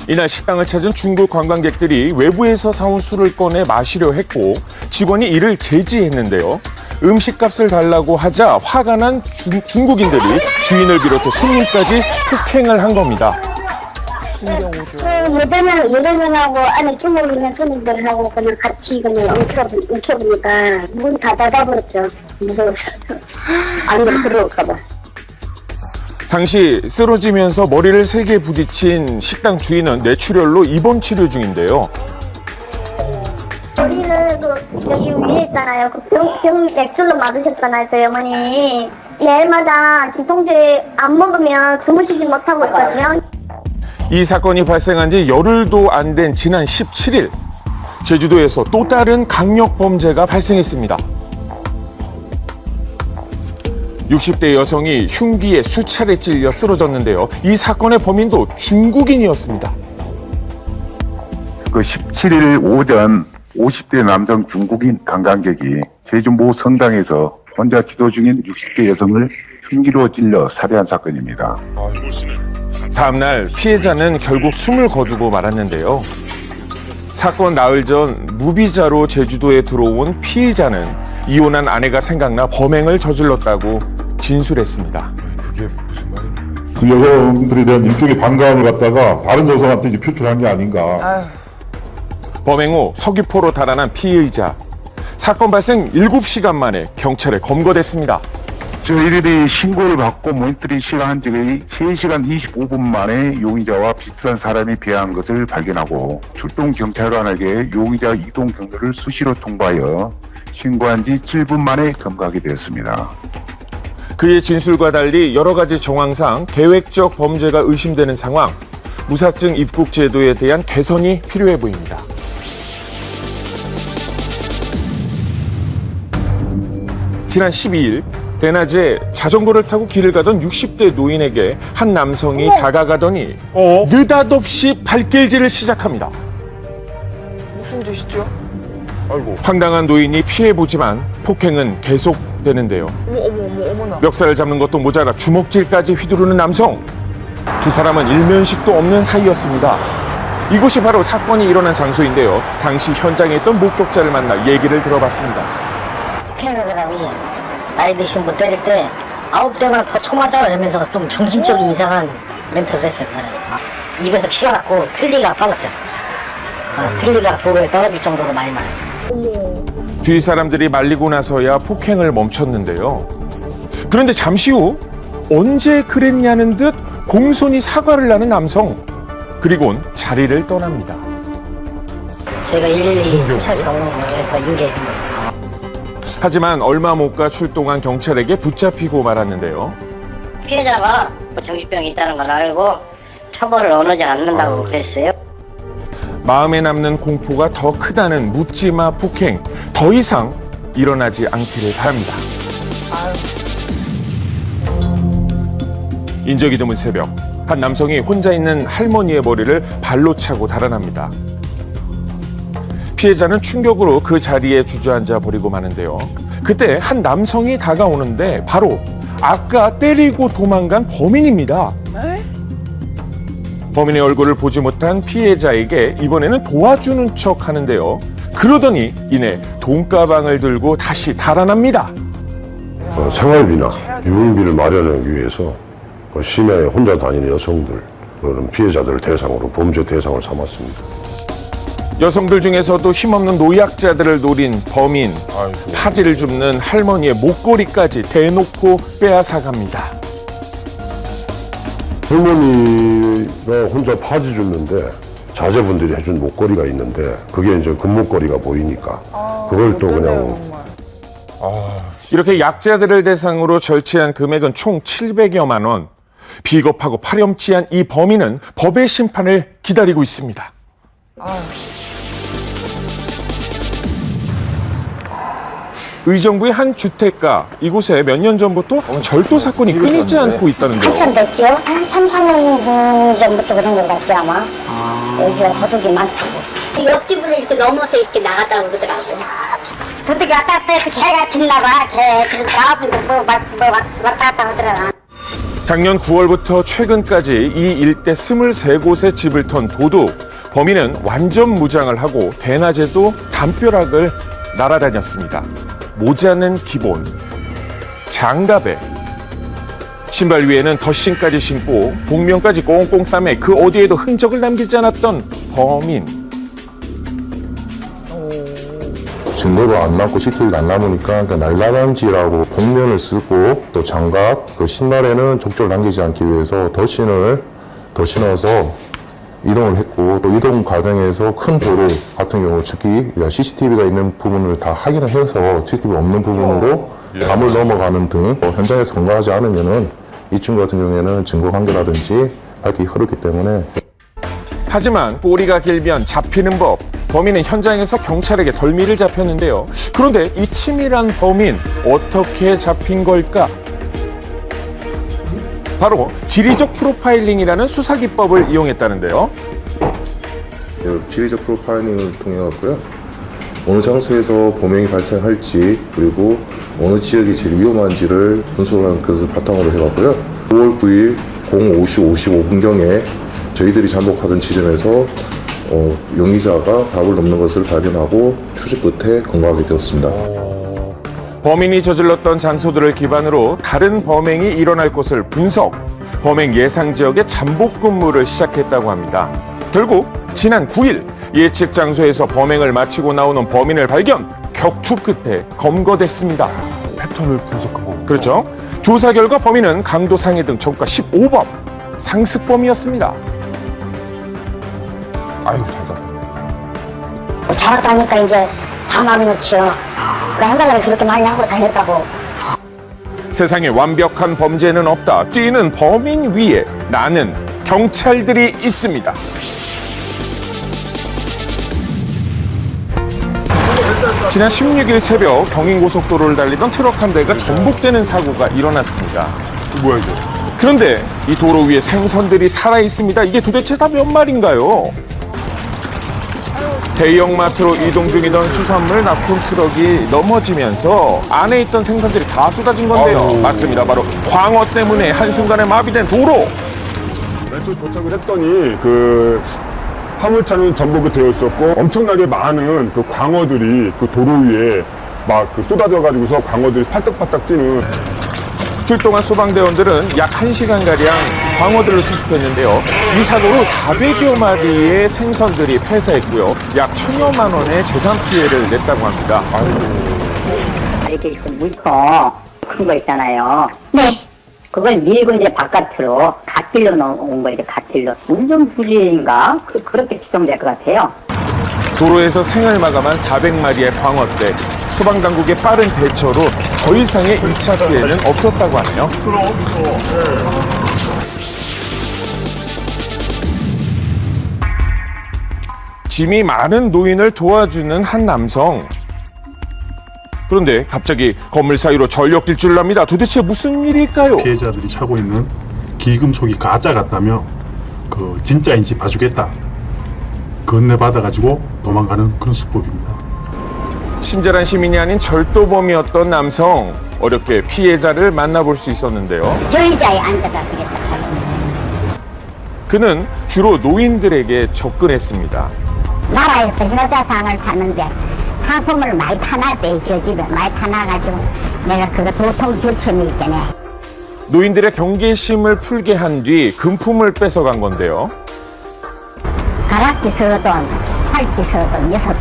이날 식당을 찾은 중국 관광객들이 외부에서 사온 술을 꺼내 마시려 했고 직원이 이를 제지했는데요. 음식값을 달라고 하자 화가 난 중국인들이 주인을 비롯해 손님까지 폭행을 한 겁니다. 무슨 경우죠? 예배면하고 안에 중국 있는 손님들하고 그냥 같이 그냥 엉켜보니까 문 다 닫아버렸죠. 무서워서. 안으로 들어올까봐. 당시 쓰러지면서 머리를 3개 부딪힌 식당 주인은 뇌출혈로 입원 치료 중인데요. 우리는 여기 위에 있잖아요. 병 액줄로 맞으셨잖아요, 저희 어머니. 매일마다 진통제 안 먹으면 주무시지 못하고 있거든요. 이 사건이 발생한 지 열흘도 안 된 지난 17일, 제주도에서 또 다른 강력 범죄가 발생했습니다. 60대 여성이 흉기에 수차례 찔려 쓰러졌는데요. 이 사건의 범인도 중국인이었습니다. 그 17일 오전 50대 남성 중국인 관광객이 제주 모 성당에서 혼자 기도 중인 60대 여성을 흉기로 찔러 살해한 사건입니다. 다음 날 피해자는 결국 숨을 거두고 말았는데요. 사건 나흘 전 무비자로 제주도에 들어온 피해자는 이혼한 아내가 생각나 범행을 저질렀다고 진술했습니다. 그게 무슨 말입니까? 그 여성들에 대한 일종의 반감을 갖다가 다른 여성한테 이제 표출한 게 아닌가. 범행 후 서귀포로 달아난 피의자. 사건 발생 7시간 만에 경찰에 검거됐습니다. 저희들이 신고를 받고 모니터링 시간 적의 3시간 25분 만에 용의자와 비슷한 사람이 배회한 것을 발견하고 출동 경찰관에게 용의자 이동 경로를 수시로 통보하여 신고한 지 7분 만에 검거하게 되었습니다. 그의 진술과 달리 여러 가지 정황상 계획적 범죄가 의심되는 상황, 무사증 입국 제도에 대한 개선이 필요해 보입니다. 지난 12일 대낮에 자전거를 타고 길을 가던 60대 노인에게 한 남성이 다가가더니 느닷없이 발길질을 시작합니다. 무슨 뜻이죠? 황당한 노인이 피해보지만 폭행은 계속되는데요. 어머나. 멱살을 잡는 것도 모자라 주먹질까지 휘두르는 남성. 두 사람은 일면식도 없는 사이였습니다. 이곳이 바로 사건이 일어난 장소인데요. 당시 현장에 있던 목격자를 만나 얘기를 들어봤습니다. 폭행하는 사람이 나이 드신 분 때릴 때 9대만 더 쳐맞아 이러면서 좀 정신적인 이상한 멘트를 했어요, 그 사람이. 입에서 피가 났고 틀니가 빠졌어요. 틀니가 도로에 떨어질 정도로 많이 맞았어요. 뒤 사람들이 말리고 나서야 폭행을 멈췄는데요. 그런데 잠시 후 언제 그랬냐는 듯 공손히 사과를 하는 남성. 그리고는 자리를 떠납니다. 저희가 112 순찰 자원을 해서 인계했습니다. 하지만 얼마 못 가 출동한 경찰에게 붙잡히고 말았는데요. 피해자가 뭐 정신병이 있다는 걸 알고 처벌을 원하지 않는다고 그랬어요. 마음에 남는 공포가 더 크다는 묻지마 폭행. 더 이상 일어나지 않기를 바랍니다. 인적이 드문 새벽, 한 남성이 혼자 있는 할머니의 머리를 발로 차고 달아납니다. 피해자는 충격으로 그 자리에 주저앉아 버리고 마는데요. 그때 한 남성이 다가오는데 바로 아까 때리고 도망간 범인입니다. 범인의 얼굴을 보지 못한 피해자에게 이번에는 도와주는 척 하는데요. 그러더니 이내 돈가방을 들고 다시 달아납니다. 생활비나 유흥비를 마련하기 위해서 시내에 혼자 다니는 여성들, 그런 피해자들을 대상으로 범죄 대상을 삼았습니다. 여성들 중에서도 힘없는 노약자들을 노린 범인, 파지를 줍는 할머니의 목걸이까지 대놓고 빼앗아갑니다. 할머니가 혼자 파지 줍는데 자제분들이 해준 목걸이가 있는데 그게 이제 금목걸이가 보이니까 그걸 또 그냥 이렇게 약자들을 대상으로 절취한 금액은 총 700여만 원. 비겁하고 파렴치한 이 범인은 법의 심판을 기다리고 있습니다. 의정부의 한 주택가, 이곳에 몇 년 전부터 절도 사건이 끊이지 않고 있다는데요. 한참 됐죠? 한 3, 4년 전부터 그런 것 같죠, 아마. 여기가 도둑이 많다고. 옆집으로 이렇게 넘어서 이렇게 나갔다고 그러더라고. 도둑이 왔다 갔다 해서 개가 짖나 봐. 그러니까 앞으로 왔다 갔다 하더라. 작년 9월부터 최근까지 이 일대 23곳의 집을 턴 도둑. 범인은 완전 무장을 하고 대낮에도 담벼락을 날아다녔습니다. 모자는 기본, 장갑에 신발 위에는 덧신까지 신고 복면까지 꽁꽁 싸매 그 어디에도 흔적을 남기지 않았던 범인. 증거가 안 남고 CCTV가 안 남으니까 날라감지라고 복면을 쓰고 또 장갑, 그 신발에는 족적을 남기지 않기 위해서 덧신을 더 신어서 이동을 했고 또 이동 과정에서 큰 도로 같은 경우 특히 CCTV가 있는 부분을 다 확인을 해서 CCTV 없는 부분으로 담을 넘어가는 등 현장에서 검거하지 않으면은 이 친구 같은 경우에는 증거 관계라든지 밝히기 어렵기 때문에. 하지만 꼬리가 길면 잡히는 법. 범인은 현장에서 경찰에게 덜미를 잡혔는데요. 그런데 이 치밀한 범인 어떻게 잡힌 걸까? 바로 지리적 프로파일링이라는 수사 기법을 이용했다는데요. 지리적 프로파일링을 통해 갖고요. 어느 장소에서 범행이 발생할지 그리고 어느 지역이 제일 위험한지를 분석한 것을 바탕으로 해봤고요. 9월 9일 05시 55분경에 저희들이 잠복하던 지점에서 용의자가 답을 넘는 것을 발견하고 추적 끝에 검거하게 되었습니다. 범인이 저질렀던 장소들을 기반으로 다른 범행이 일어날 것을 분석, 범행 예상 지역에 잠복 근무를 시작했다고 합니다. 결국 지난 9일 예측 장소에서 범행을 마치고 나오는 범인을 발견, 격투 끝에 검거됐습니다. 패턴을 분석한 거군요. 그렇죠. 조사 결과 범인은 강도 상해 등 전과 15범, 상습범이었습니다. 아유, 잘 잡혔네. 잡았다니까 이제 다 마음이 놓죠. 그 한 사람이 그렇게 많이 하고 다녔다고. 세상에 완벽한 범죄는 없다. 뛰는 범인 위에 나는 경찰들이 있습니다. 지난 16일 새벽 경인고속도로를 달리던 트럭 한 대가 전복되는 사고가 일어났습니다. 뭐야 이거? 그런데 이 도로 위에 생선들이 살아있습니다. 이게 도대체 다 몇 마리인가요? 대형마트로 이동 중이던 수산물 납품 트럭이 넘어지면서 안에 있던 생선들이 다 쏟아진 건데요. 아유. 맞습니다. 바로 광어 때문에 한순간에 마비된 도로. 왼쪽 도착을 했더니 그 화물차는 전복이 되어 있었고 엄청나게 많은 그 광어들이 그 도로 위에 막 그 쏟아져 가지고서 광어들이 팔딱팔딱 뛰는. 출동한 소방대원들은 약 1시간가량 광어들을 수습했는데요. 이 사고로 400여 마리의 생선들이 폐사했고요. 약 1,000여만 원의 재산 피해를 냈다고 합니다. 이렇게 물통 큰 거 있잖아요. 네. 그걸 밀고 이제 바깥으로 갓길로 온 거예요. 갓길로. 운전부리인가? 그렇게 추정될 것 같아요. 도로에서 생을 마감한 400마리의 광어떼. 소방당국의 빠른 대처로 더 이상의 2차 피해는 없었다고 하네요. 짐이 많은 노인을 도와주는 한 남성. 그런데 갑자기 건물 사이로 전력 질주를 합니다. 도대체 무슨 일일까요? 피해자들이 차고 있는 기금속이 가짜 같다며 그 진짜인지 봐주겠다. 건네받아가지고 도망가는 그런 수법입니다. 친절한 시민이 아닌 절도범이었던 남성. 어렵게 피해자를 만나볼 수 있었는데요. 저 의자에 앉아가 그랬다. 그는 주로 노인들에게 접근했습니다. 나라에서 효자상을 타는데 상품을 많이 타놨대. 저 집에 많이 타놔가지고 내가 그거 도통 줄 셈이 있겠네. 노인들의 경계심을 풀게 한 뒤 금품을 뺏어간 건데요. 가락지 서돈, 팔찌 서돈, 여섯돈.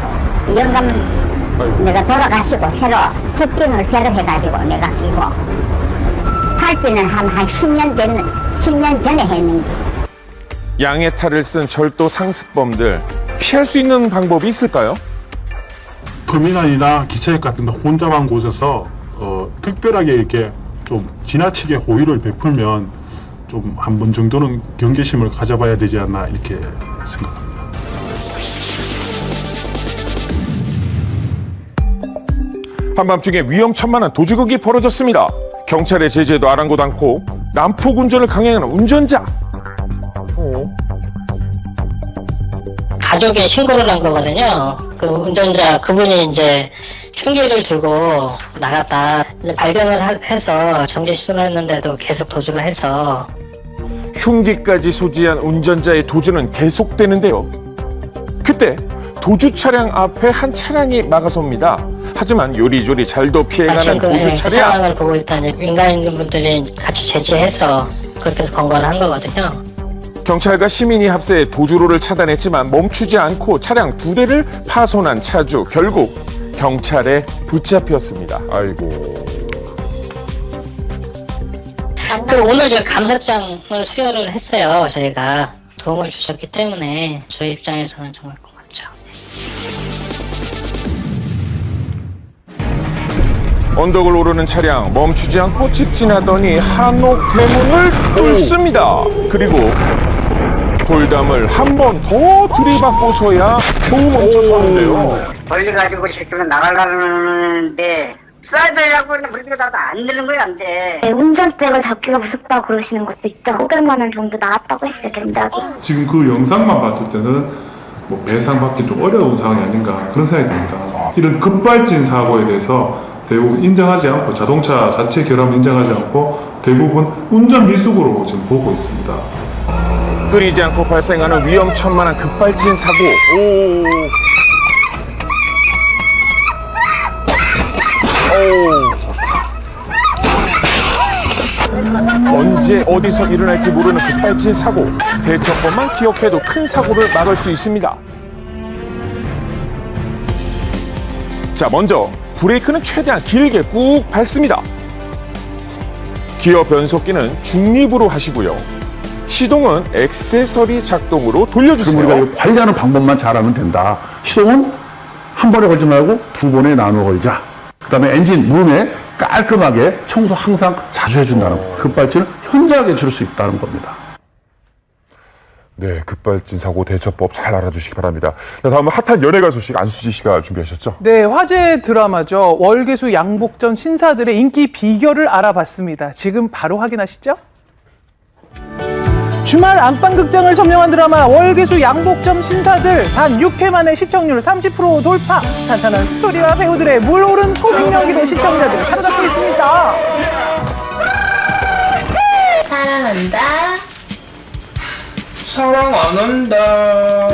이 영감 내가 돌아가시고 새로 습빈을 새로 해가지고 내가 끼고 팔찌는 한 10년 전에 했는데. 양의 탈을 쓴 절도 상습범들. 피할 수 있는 방법이 있을까요? 터미널이나 기차역 같은 데 혼잡한 곳에서 특별하게 이렇게 좀 지나치게 호의를 베풀면 좀 한 번 정도는 경계심을 가져봐야 되지 않나 이렇게 생각합니다. 한밤중에 위험천만한 도주극이 벌어졌습니다. 경찰의 제재도 아랑곳 않고 난폭 운전을 강행하는 운전자. 가족에 신고를 한 거거든요. 그 운전자 그분이 이제 흉기를 들고 나갔다. 발견을 해서 정지 시전했는데도 계속 도주를 해서. 흉기까지 소지한 운전자의 도주는 계속되는데요. 그때 도주 차량 앞에 한 차량이 막아섭니다. 하지만 요리조리 잘도 피해가는 도주 차량. 상황을 보고 있다니 민간인 분들이 같이 제지해서 그렇게 건거를 한 거거든요. 경찰과 시민이 합세해 도주로를 차단했지만 멈추지 않고 차량 2대를 파손한 차주. 결국 경찰에 붙잡혔습니다. 아이고. 오늘 저 감사장을 수여를 했어요. 저희가 도움을 주셨기 때문에 저희 입장에서는 정말 고맙죠. 언덕을 오르는 차량 멈추지 않고 직진하더니 한옥 대문을 뚫습니다. 그리고 돌담을 한 번 더 들이받고서야 겨우 멈춰서는데요. 걸려가지고 지금 나가려는데 쏴야 되냐고 물리고 나도 안 되는 거야 안 돼. 운전대를 잡기가 무섭다고 그러시는 것도 있죠. 500만 원 정도 나왔다고 했어요, 견적이. 지금 그 영상만 봤을 때는 뭐 배상받기 좀 어려운 상황이 아닌가 그런 생각이 듭니다. 이런 급발진 사고에 대해서 대부분 인정하지 않고 자동차 자체 결함을 인정하지 않고 대부분 운전 미숙으로 지금 보고 있습니다. 끊이지 않고 발생하는 위험천만한 급발진 사고. 언제 어디서 일어날지 모르는 급발진 사고. 대처법만 기억해도 큰 사고를 막을 수 있습니다. 자, 먼저 브레이크는 최대한 길게 꾹 밟습니다. 기어 변속기는 중립으로 하시고요. 시동은 액세서리 작동으로 돌려주세요. 그럼 우리가 관리하는 방법만 잘하면 된다. 시동은 한 번에 걸지 말고 두 번에 나눠 걸자. 그다음에 엔진 룸에 깔끔하게 청소 항상 자주 해준다는 거. 급발진을 현저하게 줄일 수 있다는 겁니다. 네, 급발진 사고 대처법 잘 알아두시기 바랍니다. 자, 다음은 핫한 연예가 소식 안수지 씨가 준비하셨죠? 네, 화제 드라마죠. 월계수 양복점 신사들의 인기 비결을 알아봤습니다. 지금 바로 확인하시죠. 주말 안방극장을 점령한 드라마 월계수 양복점 신사들 단 6회 만에 시청률 30% 돌파. 탄탄한 스토리와 배우들의 물오른 코믹 연기로 시청자들을 사로잡고 있습니다. 사랑한다. 사랑 안 한다.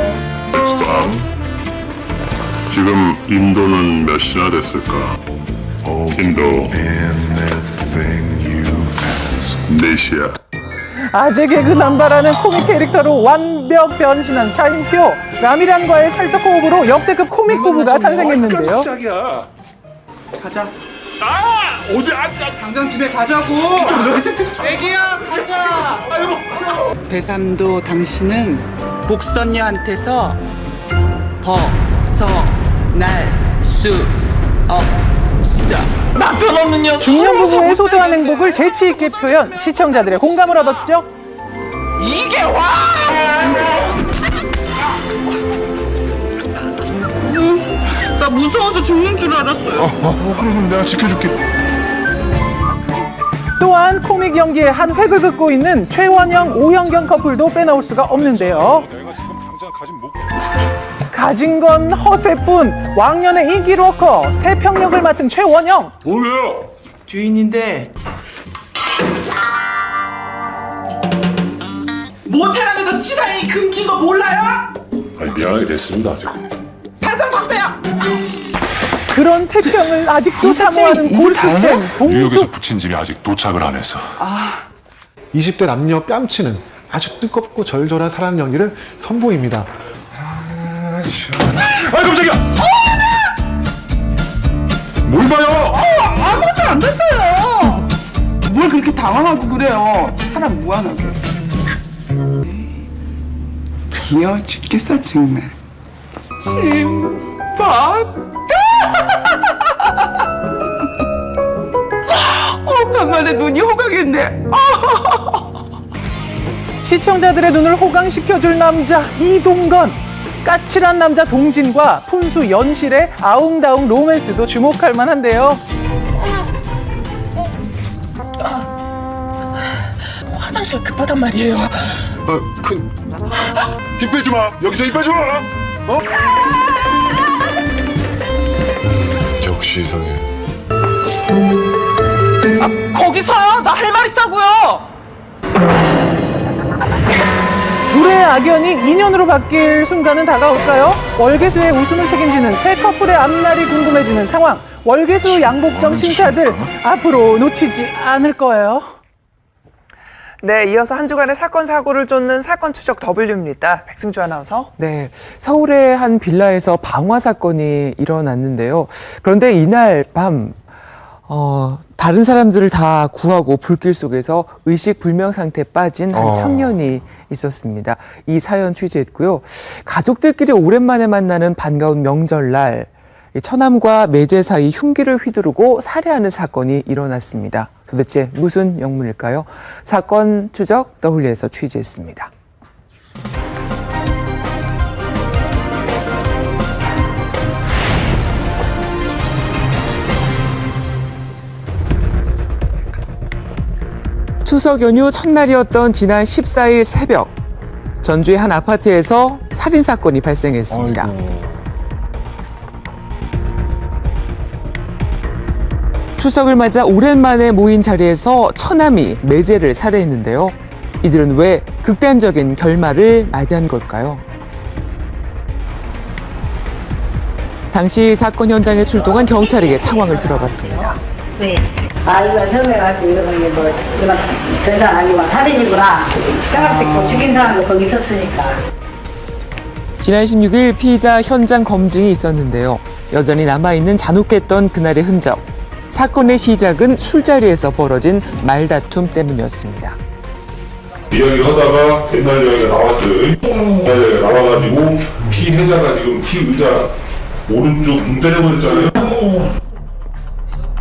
지금 인도는 몇 시나 됐을까? 인도 4시야. 아재 개그 남발하는 코믹 캐릭터로 완벽 변신한 차인표. 라미란과의 찰떡 호흡으로 역대급 코믹 부부가 탄생했는데요. 깜짝이야. 가자. 어디 당장 집에 가자고. 애기야 가자. 배삼도 당신은 복선녀한테서 벗어날 수 없어. 남편 없는 녀석. 중년 부부의 소소한 행복을 재치 있게 표현, 시청자들의 공감을 얻었죠. 이게 와! 나 무서워서 죽는 줄 알았어요. 그럼 내가 지켜줄게. 또한 코믹 연기에 한 획을 긋고 있는 최원영, 오현경 커플도 빼놓을 수가 없는데요. 가진 건 허세뿐 왕년의 인기 로커 태평역을 맡은 최원영. 뭐야? 주인인데 모텔안에서 치사이 금지인 거 몰라요? 아니, 미안하게 됐습니다. 반장 광배야. 그런 태평을 아직도 사모하는 골수팬 동수. 뉴욕에서 붙인 짐이 아직 도착을 안 했어. 20대 남녀 뺨치는 아주 뜨겁고 절절한 사랑 연기를 선보입니다. 깜짝이야! 뭘 봐요? 아무것도 안 됐어요. 뭘 그렇게 당황하고 그래요. 사람 무한하게. 귀여워 죽겠어 정말. 심박. 간만에 눈이 호강했네. 시청자들의 눈을 호강시켜줄 남자 이동건. 까칠한 남자 동진과 푼수 연실의 아웅다웅 로맨스도 주목할 만한데요. 화장실 급하단 말이에요. 힘 빼지 마. 여기서 힘 빼지 마. 역시 이상해. 거기서요? 나 할 말 있다고요. 둘의 악연이 인연으로 바뀔 순간은 다가올까요? 월계수의 웃음을 책임지는 새 커플의 앞날이 궁금해지는 상황. 월계수 양복점 신사들 앞으로 놓치지 않을 거예요. 네, 이어서 한 주간의 사건 사고를 쫓는 사건 추적 W입니다. 백승주 아나운서. 네, 서울의 한 빌라에서 방화 사건이 일어났는데요. 그런데 이날 밤 다른 사람들을 다 구하고 불길 속에서 의식 불명 상태에 빠진 한 청년이 있었습니다. 이 사연 취재했고요. 가족들끼리 오랜만에 만나는 반가운 명절날 처남과 매제 사이 흉기를 휘두르고 살해하는 사건이 일어났습니다. 도대체 무슨 영문일까요? 사건 추적 W에서 취재했습니다. 추석 연휴 첫날이었던 지난 14일 새벽, 전주의 한 아파트에서 살인사건이 발생했습니다. 추석을 맞아 오랜만에 모인 자리에서 처남이 매제를 살해했는데요. 이들은 왜 극단적인 결말을 맞이한 걸까요? 당시 사건 현장에 출동한 경찰에게 상황을 들어봤습니다. 왜? 이거 처음에 갈때 이거는 뭐 이건 변상 아니고 살인이구나 생각했고 죽인 사람도 거기 있었으니까. 지난 16일 피의자 현장 검증이 있었는데요. 여전히 남아있는 잔혹했던 그날의 흔적. 사건의 시작은 술자리에서 벌어진 말다툼 때문이었습니다. 이야기를 하다가 옛날 이야기가 나왔어요. 옛날 이야기가 나와가지고 피해자가 지금 피의자 오른쪽 눈 때려버렸잖아요.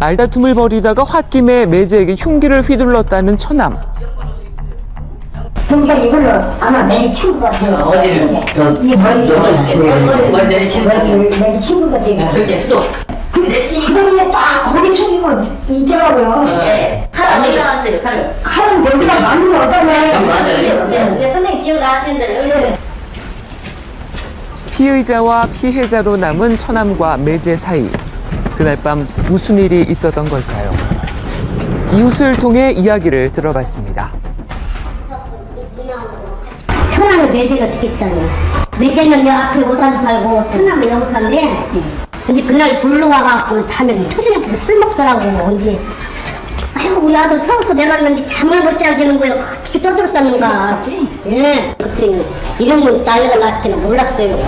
말다툼을 벌이다가 홧김에 매제에게 흉기를 휘둘렀다는 처남. 그러니까 이걸로 아마 내 친구 같아요. 어디를? 이 머리 내 친구 같아요. 그렇게 했어. 그러면 딱 거기 숨기고 있더라고요. 네. 칼 어디 나왔어요? 칼은 여기가 맞는 거 어떠네. 맞아요. 네, 선생님 기억나시는 대로. 피의자와 피해자로 남은 처남과 매제 사이. 그날 밤 무슨 일이 있었던 걸까요? 이웃을 통해 이야기를 들어봤습니다. 처남은 매제가 죽겠잖아. 매제는 여 앞에 오산 살고 처남은 여기 산대. 근데 그날 불러 와갖고 밤에 터지는 술 먹더라고. 언제 아유 우리 아들 서울서 내놨는데 잠을 못 자주는 거예요. 어떻게 떠들었었는가. 예. 그때 이런 건 난리가 났지는 몰랐어요.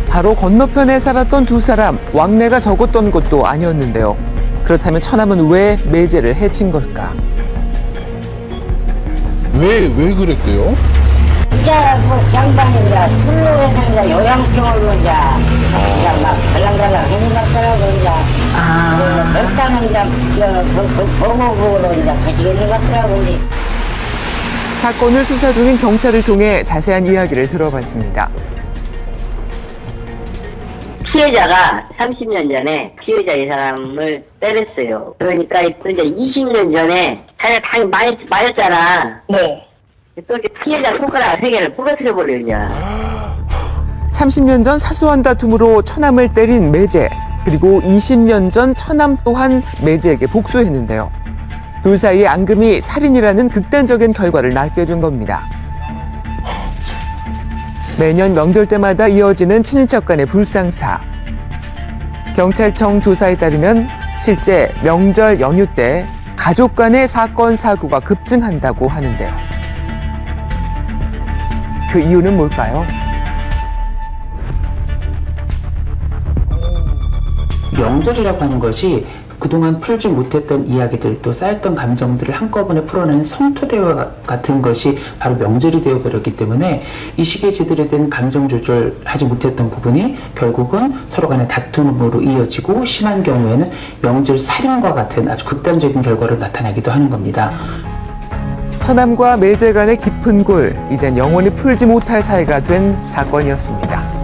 바로 건너편에 살았던 두 사람, 왕래가 적었던 것도 아니었는데요. 그렇다면 처남은 왜 매제를 해친 걸까? 왜 그랬대요? 이제 뭐 양반이 이제 술로 해서 이제 요양병으로 이제 그냥 막 달랑달랑 하는 것 같더라고. 이제 맥주는 이제 범업으로 이제 가시겠는 것 같더라고. 사건을 수사 중인 경찰을 통해 자세한 이야기를 들어봤습니다. 피해자가 30년 전에 피해자 이 사람을 때렸어요. 그러니까 또 이제 20년 전에 자기가 당연히 맞았잖아. 네. 또 이렇게 피해자 손가락 3개를 부러뜨려버려, 그냥. 30년 전 사소한 다툼으로 처남을 때린 매제, 그리고 20년 전 처남 또한 매제에게 복수했는데요. 둘 사이의 앙금이 살인이라는 극단적인 결과를 낳게 된 겁니다. 매년 명절 때마다 이어지는 친인척 간의 불상사. 경찰청 조사에 따르면 실제 명절 연휴 때 가족 간의 사건, 사고가 급증한다고 하는데요. 그 이유는 뭘까요? 명절이라고 하는 것이 그동안 풀지 못했던 이야기들, 또 쌓였던 감정들을 한꺼번에 풀어내는 성토대화 같은 것이 바로 명절이 되어버렸기 때문에 이 시기에 제대로 된 감정 조절하지 못했던 부분이 결국은 서로 간의 다툼으로 이어지고 심한 경우에는 명절 살인과 같은 아주 극단적인 결과로 나타나기도 하는 겁니다. 처남과 매제 간의 깊은 골, 이젠 영원히 풀지 못할 사이가 된 사건이었습니다.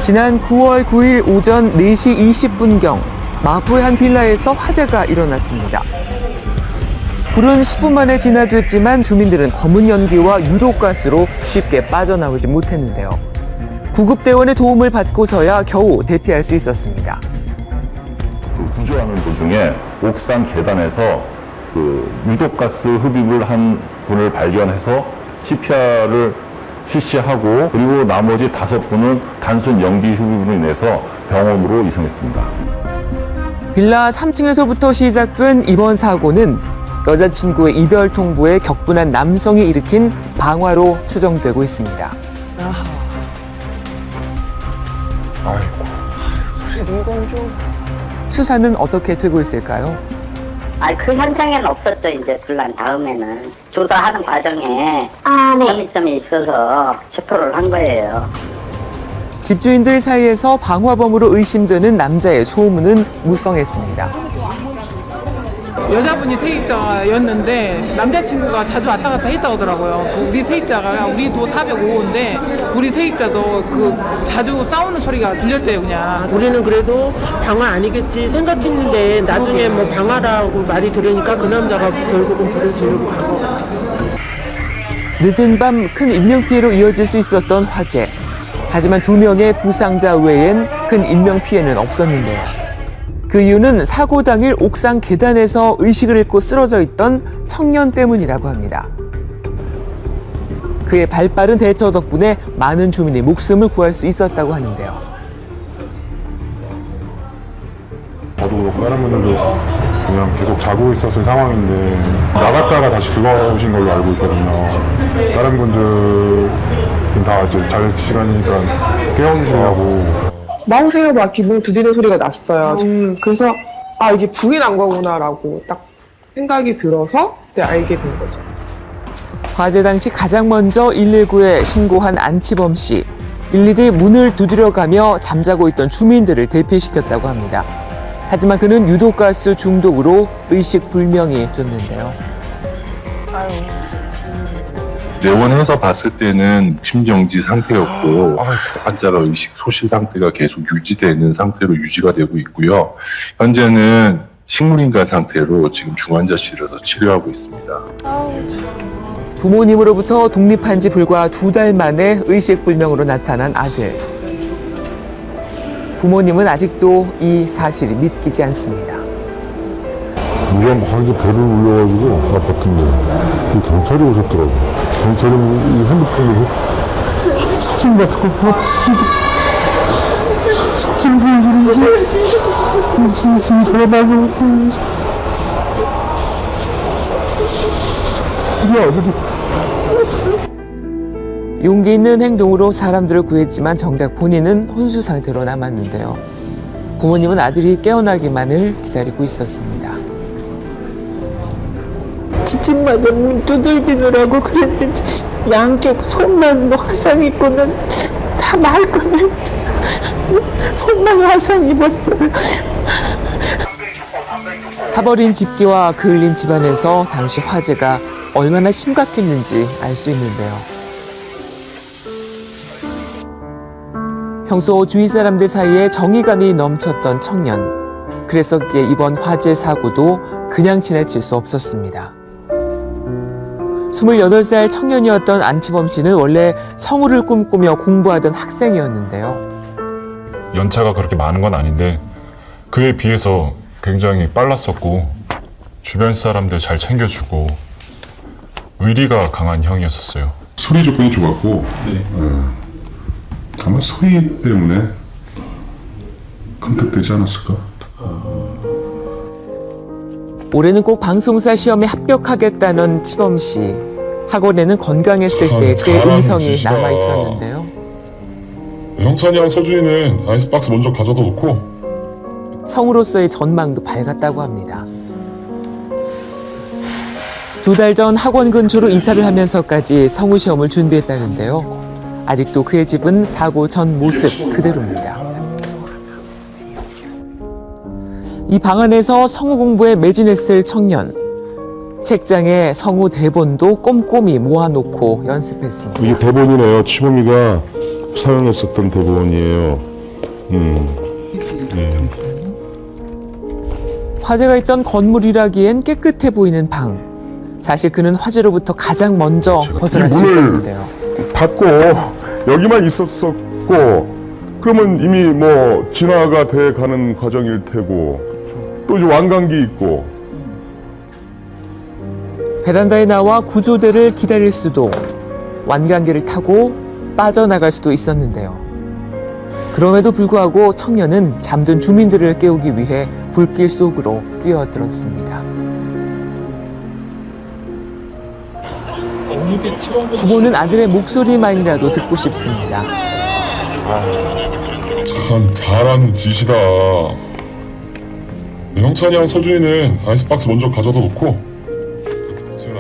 지난 9월 9일 오전 4시 20분경 마포의 한 빌라에서 화재가 일어났습니다. 불은 10분 만에 진화됐지만 주민들은 검은 연기와 유독가스로 쉽게 빠져나오지 못했는데요. 구급대원의 도움을 받고서야 겨우 대피할 수 있었습니다. 구조하는 도중에 옥상 계단에서 유독가스 흡입을 한 분을 발견해서 CPR을 실시하고, 그리고 나머지 5분은 단순 연기 흡입으로 인해서 병원으로 이송했습니다. 빌라 3층에서부터 시작된 이번 사고는 여자친구의 이별 통보에 격분한 남성이 일으킨 방화로 추정되고 있습니다. 아이고. 그래도 이건 좀... 수사는 어떻게 되고 있을까요? 그 현장에는 없었죠. 이제 둘난 다음에는 조사하는 과정에 혐의점이 있어서 체포를 한 거예요. 집주인들 사이에서 방화범으로 의심되는 남자의 소문은 무성했습니다. 여자분이 세입자였는데 남자친구가 자주 왔다 갔다 했다 오더라고요. 우리 세입자가, 우리도 405호인데 우리 세입자도 자주 싸우는 소리가 들렸대요. 그냥 우리는 그래도 방화 아니겠지 생각했는데 나중에 뭐 방화라고 말이 들으니까 그 남자가 결국은 불을 지르고 간 것 같아요. 늦은 밤 큰 인명피해로 이어질 수 있었던 화재. 하지만 2명의 부상자 외엔 큰 인명피해는 없었는데요. 그 이유는 사고 당일 옥상 계단에서 의식을 잃고 쓰러져 있던 청년 때문이라고 합니다. 그의 발빠른 대처 덕분에 많은 주민의 목숨을 구할 수 있었다고 하는데요. 저도 그렇고 다른 분들도 그냥 계속 자고 있었을 상황인데 나갔다가 다시 들어오신 걸로 알고 있거든요. 다른 분들은 다 이제 잘 시간이니까 깨워주시려고. 나오세요 막 기분 두드리는 소리가 났어요. 그래서 이게 불이 난 거구나라고 딱 생각이 들어서 그때 알게 된 거죠. 화재 당시 가장 먼저 119에 신고한 안치범 씨. 일일이 문을 두드려가며 잠자고 있던 주민들을 대피시켰다고 합니다. 하지만 그는 유독가스 중독으로 의식불명이 됐는데요. 내원해서 봤을 때는 심정지 상태였고 환자가 의식 소실 상태가 계속 유지되는 상태로 유지가 되고 있고요. 현재는 식물인간 상태로 지금 중환자실에서 치료하고 있습니다. 부모님으로부터 독립한 지 불과 2달 만에 의식불명으로 나타난 아들. 부모님은 아직도 이 사실이 믿기지 않습니다. 누가 막 배를 울려가지고 아팠던데 경찰이 오셨더라고요. 경찰이 이 핸드폰으로 사진 같은 거 사진 보여주는데 이 사람하고 우리 아들이 용기 있는 행동으로 사람들을 구했지만 정작 본인은 혼수 상태로 남았는데요. 부모님은 아들이 깨어나기만을 기다리고 있었습니다. 집집마다 문 두들기느라고 그랬는지 양쪽 손만 화상 입고는 다 말거는 손만 화상 입었어요. 타버린 집기와 그을린 집안에서 당시 화재가 얼마나 심각했는지 알 수 있는데요. 평소 주위 사람들 사이에 정의감이 넘쳤던 청년. 그랬었기에 이번 화재 사고도 그냥 지나칠 수 없었습니다. 28살 청년이었던 안치범 씨는 원래 성우를 꿈꾸며 공부하던 학생이었는데요. 연차가 그렇게 많은 건 아닌데 그에 비해서 굉장히 빨랐었고 주변 사람들 잘 챙겨주고 의리가 강한 형이었었어요. 소리 조건이 좋았고 아마 소리 때문에 컨택되지 않았을까? 올해는 꼭 방송사 시험에 합격하겠다는 치범 씨. 학원에는 건강했을 때 그의 음성이 남아 있었는데요. 형찬이랑 서준이는 아이스박스 먼저 가져다 놓고 성우로서의 전망도 밝았다고 합니다. 2달 전 학원 근처로 이사를 하면서까지 성우 시험을 준비했다는데요. 아직도 그의 집은 사고 전 모습 그대로입니다. 이 방 안에서 성우 공부에 매진했을 청년. 책장에 성우 대본도 꼼꼼히 모아놓고 연습했습니다. 이게 대본이네요. 치범이가 사용했었던 대본이에요. 화재가 있던 건물이라기엔 깨끗해 보이는 방. 사실 그는 화재로부터 가장 먼저 벗어날 수 있었는데요. 닫고 여기만 있었었고 그러면 이미 뭐 진화가 돼 가는 과정일 테고 또 이제 완강기 있고 베란다에 나와 구조대를 기다릴 수도 완강기를 타고 빠져나갈 수도 있었는데요. 그럼에도 불구하고 청년은 잠든 주민들을 깨우기 위해 불길 속으로 뛰어들었습니다. 부모는 아들의 목소리만이라도 듣고 싶습니다. 참 잘하는 짓이다. 형찬이랑 서준이는 아이스박스 먼저 가져다 놓고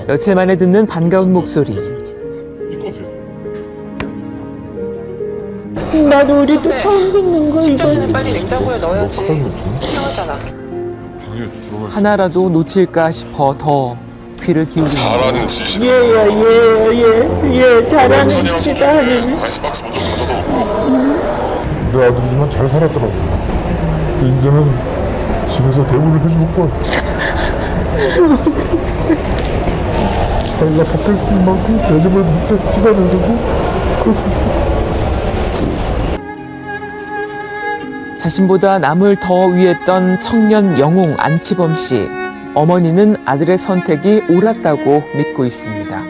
며칠 만에 듣는 반가운 목소리. 나도 우리도 처음 듣는 거 식전에는 빨리 냉장고에 넣어야지. 필요하잖아. 하나라도 놓칠까 싶어 더 귀를 기울입니다. 잘하는 짓이다. 예, 잘하는 짓이다. 아이스박스 먼저 가져다 놓고 내 아들이지만 잘 살았더라고. 이제는 집에서 대우를 해줄 것 같아. 자기가 밖에서 만큼 대접을 못해 시간에서도 자신보다 남을 더 위했던 청년 영웅 안치범 씨. 어머니는 아들의 선택이 옳았다고 믿고 있습니다.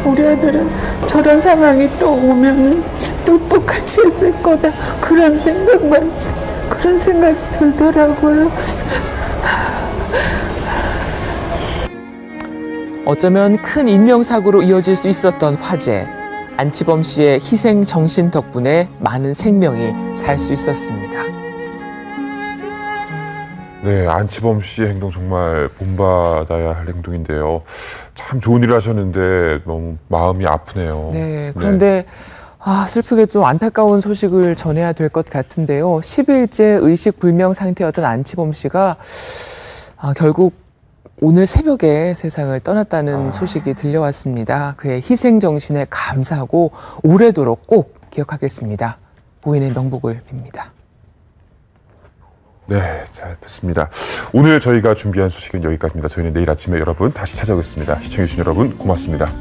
우리 아들은 저런 상황이 또 오면은 또 똑같이 했을 거다. 그런 생각 들더라고요. 어쩌면 큰 인명사고로 이어질 수 있었던 화재. 안치범 씨의 희생 정신 덕분에 많은 생명이 살 수 있었습니다. 네, 안치범 씨의 행동 정말 본받아야 할 행동인데요. 참 좋은 일을 하셨는데 너무 마음이 아프네요. 네, 그런데 슬프게 좀 안타까운 소식을 전해야 될 것 같은데요. 10일째 의식불명 상태였던 안치범 씨가 결국 오늘 새벽에 세상을 떠났다는 소식이 들려왔습니다. 그의 희생정신에 감사하고 오래도록 꼭 기억하겠습니다. 고인의 명복을 빕니다. 네, 잘 뵙습니다. 오늘 저희가 준비한 소식은 여기까지입니다. 저희는 내일 아침에 여러분 다시 찾아오겠습니다. 시청해주신 여러분 고맙습니다.